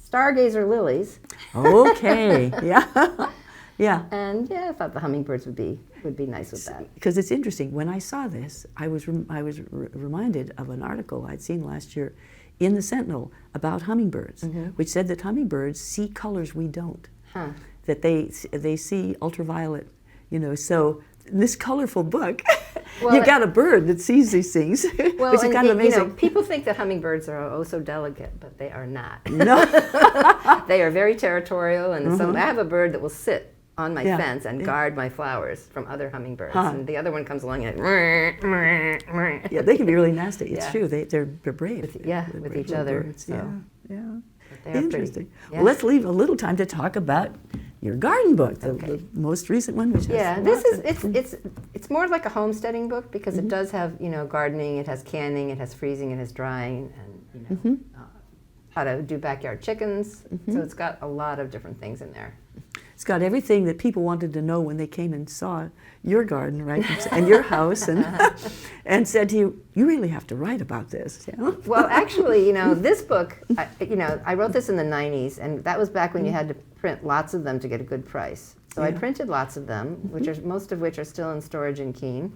stargazer lilies. Okay. Yeah. And I thought the hummingbirds would be nice with that. Because it's interesting. When I saw this, I was reminded of an article I'd seen last year in the Sentinel about hummingbirds, which said that hummingbirds see colors we don't. That they see ultraviolet. So this colorful book, you got a bird that sees these things, which is kind of amazing. People think that hummingbirds are so delicate, but they are not. No. They are very territorial, and I have a bird that will sit on my fence and guard my flowers from other hummingbirds, and the other one comes along and they can be really nasty. It's true. They're brave. With each other. Birds. So. Interesting. Well, let's leave a little time to talk about your garden book, the most recent one, which has it's more like a homesteading book because it does have gardening, it has canning, it has freezing, it has drying, and how to do backyard chickens. So it's got a lot of different things in there. It's got everything that people wanted to know when they came and saw your garden, right, and your house, and said to you, "You really have to write about this." Well, actually, this book, I wrote this in the '90s, and that was back when you had to print lots of them to get a good price. So I printed lots of them, most of which are still in storage in Keene.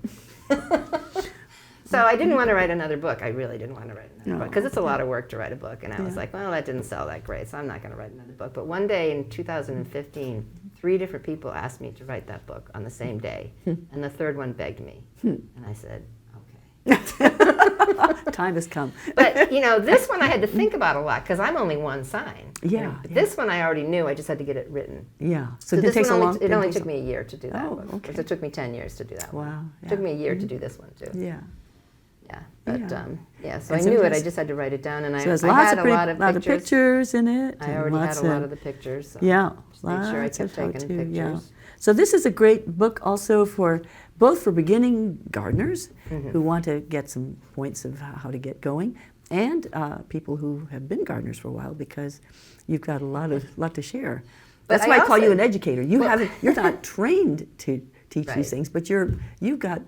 So I didn't want to write another book. I really didn't want to write another book because it's a lot of work to write a book. And I was like, well, that didn't sell that great, so I'm not going to write another book. But one day in 2015, 3 different people asked me to write that book on the same day. And the third one begged me. And I said, okay. Time has come. But, this one I had to think about a lot because I'm only one sign. But this one I already knew. I just had to get it written. So it takes it only took me a year to do that book. Okay. It took me 10 years to do that one. Wow. It took me a year to do this one, too. But so I It's knew it. I just had to write it down, and I there's had a lot of pictures in it. I already had a lot of the pictures. So just made sure I kept taking pictures. So this is a great book also for both for beginning gardeners who want to get some points of how to get going, and people who have been gardeners for a while because you've got a lot to share. That's why I call you an educator. You're not trained to teach Right. these things, but you've got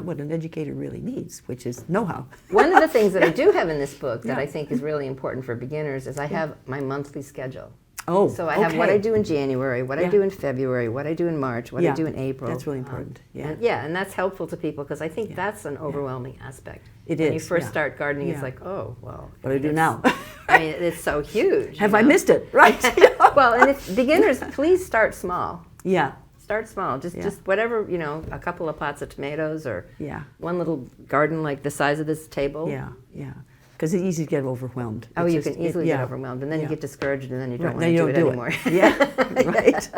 what an educator really needs, which is know-how. One of the things that I do have in this book that Yeah. I think is really important for beginners is I have my monthly schedule. Oh, So I have what I do in January, what I Yeah. do in February, what I do in March, what I Yeah. do in April. That's really important. And that's helpful to people because I think Yeah. that's an overwhelming aspect. It When you is, first yeah. start gardening, Yeah. it's like, oh, well. What do I do it's- now? I mean, it's so huge. Have you I know? missed it? Right. Well, and if beginners, please start small. Yeah. Start small. Just Yeah. just whatever, a couple of pots of tomatoes or Yeah. one little garden like the size of this table. Yeah. Yeah. Because it's easy to get overwhelmed. Oh, It's you just- can easily yeah. get overwhelmed, and then Yeah. you get discouraged, and then you don't Right, want then to you do it don't anymore. Yeah, right.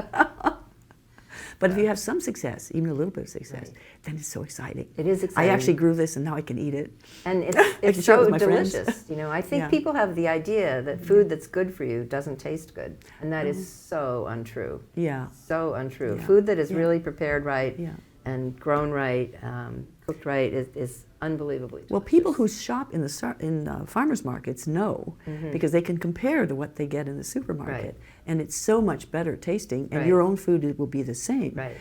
But if you have some success, even a little bit of success, Right. then it's so exciting. It is I exciting. actually grew this, and now I can eat it. And I can it's share it so with my friends. delicious. I think Yeah. people have the idea that food that's good for you doesn't taste good, and that is so untrue. Yeah. So untrue. Yeah. Food that is Yeah. really prepared right Yeah. and grown right, cooked right, is unbelievably delicious. Well, people who shop in the farmers markets know because they can compare to what they get in the supermarket, Mm-hmm. Right. and it's so much better tasting. And Right. your own food will be the same. Right.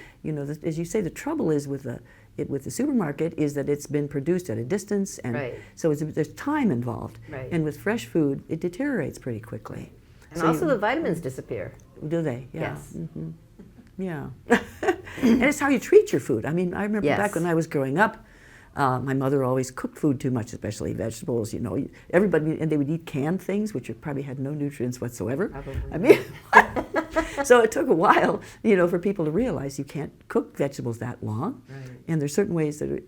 As you say, the trouble is with the supermarket is that it's been produced at a distance, and Right. so there's time involved. Right. And with fresh food, it deteriorates pretty quickly. And So also you- the vitamins disappear. Do they? Yeah. Yes. Yeah. And it's how you treat your food. I mean, I remember Yes. back when I was growing up, my mother always cooked food too much, especially vegetables. Everybody, and they would eat canned things, which probably had no nutrients whatsoever. Probably. I mean, so it took a while, for people to realize you can't cook vegetables that long, Right. and there's certain ways that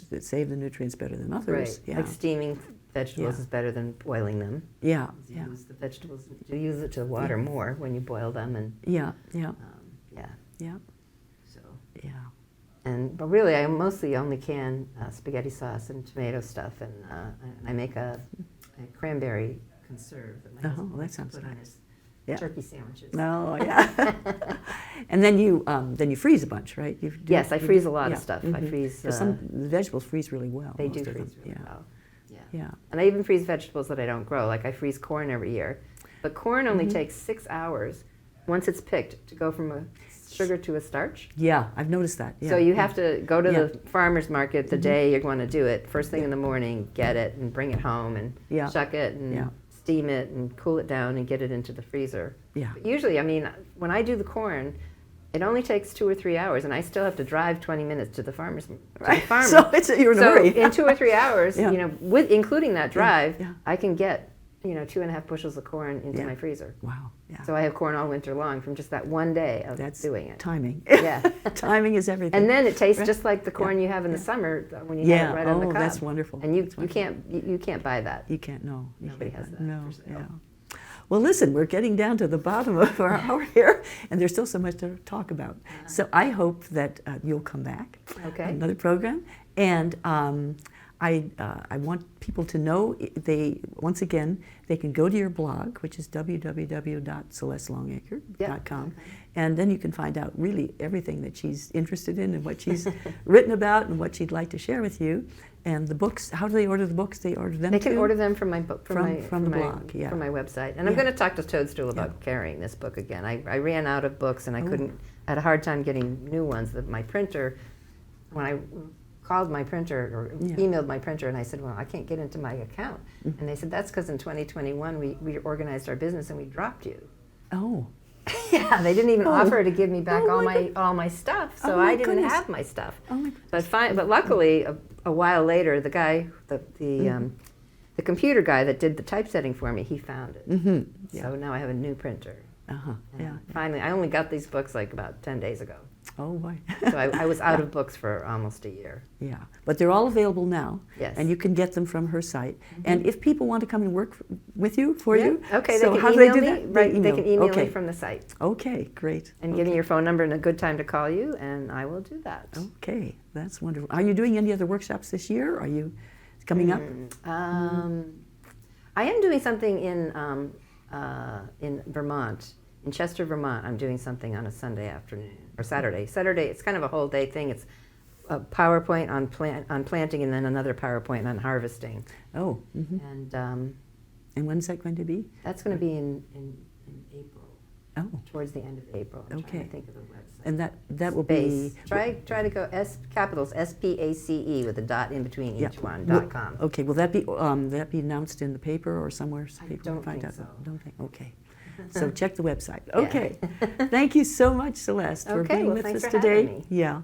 that save the nutrients better than others. Right. Yeah. Like steaming vegetables Yeah. is better than boiling them. Yeah. You Yeah. use the vegetables, you use it to water more when you boil them, and Yeah. Yeah. yeah. Yeah. So, Yeah. but really, I mostly only can spaghetti sauce and tomato stuff, and I make a cranberry conserve that my husband that likes to sounds put on nice. his Yeah. turkey sandwiches. No, yeah. And then you freeze a bunch, right? Yes, I freeze a lot of stuff. I Mhm. freeze. 'Cause some the vegetables freeze really well. They most do of them. freeze really Yeah. well. Yeah. Yeah. And I even freeze vegetables that I don't grow. Like I freeze corn every year. But corn only takes 6 hours once it's picked to go from a sugar to a starch. Yeah, I've noticed that. Yeah. So you have to go to Yeah. the farmer's market the day you're going to do it, first thing in the morning, get it and bring it home and Yeah. shuck it and Yeah. steam it and cool it down and get it into the freezer. Yeah. But usually, when I do the corn, it only takes 2 or 3 hours, and I still have to drive 20 minutes to the farm. Right. So you're in a So hurry. in 2 or 3 hours, Yeah. with including that drive, yeah. I can get 2.5 bushels of corn into Yeah. my freezer. Wow. Yeah. So I have corn all winter long from just that one day of That's doing it. timing. Yeah. Timing is everything. And then it tastes Right. just like the corn you have in the summer when you have it right on the cob. that's wonderful. And you That's wonderful. you can't buy that. You can't know. Nobody has that No. for sale. Yeah. Well, listen, we're getting down to the bottom of our hour here, and there's still so much to talk about. So I hope that you'll come back. Okay. Another program, and I want people to know once again they can go to your blog, which is www.celestelongacre.com, and then you can find out really everything that she's interested in and what she's written about and what she'd like to share with you. And the books, how do they order the books? They order them. They can too? order them from my book From the my, blog, yeah. from my website. And I'm Yeah. going to talk to Toadstool about carrying this book again. I ran out of books and I couldn't. I had a hard time getting new ones. My printer, when I called my printer or emailed my printer and I said, well, I can't get into my account. And they said, that's because in 2021 we reorganized our business and we dropped you. Oh. Yeah, they didn't even offer to give me back Oh all my all my stuff, so Oh my I didn't goodness. have my stuff. Oh my But luckily, a while later, the guy, the computer guy that did the typesetting for me, he found it. Mm-hmm. Yeah. So now I have a new printer. Uh-huh. And Yeah. finally, I only got these books like about 10 days ago. Oh boy. So I was out of books for almost a year. Yeah, but they're all available now. Yes. And you can get them from her site. And if people want to come and work with you, for you, Okay, so they how can do email they do me. that? Right, they can email okay. me from the site Okay, great. and give me your phone number and a good time to call you, and I will do that. Okay, that's wonderful. Are you doing any other workshops this year? Are you coming up? I am doing something in Vermont, in Chester, Vermont. I'm doing something on a Sunday afternoon or Saturday. Saturday, it's kind of a whole day thing. It's a PowerPoint on planting and then another PowerPoint on harvesting. Oh, mhm. And And when's that going to be? that's going to be in April. Oh, towards the end of April. I'm Okay. trying to think of the website. and that will be. Space. Try to go capitals SPACE with a dot in between Yeah. each one, Will- .com. Okay, will that be announced in the paper or somewhere so I people can don't find think out? so. Don't think. Okay. So check the website. Yeah. Okay. Thank you so much, Celeste, for Okay, being well, with thanks us for today. having me. Yeah.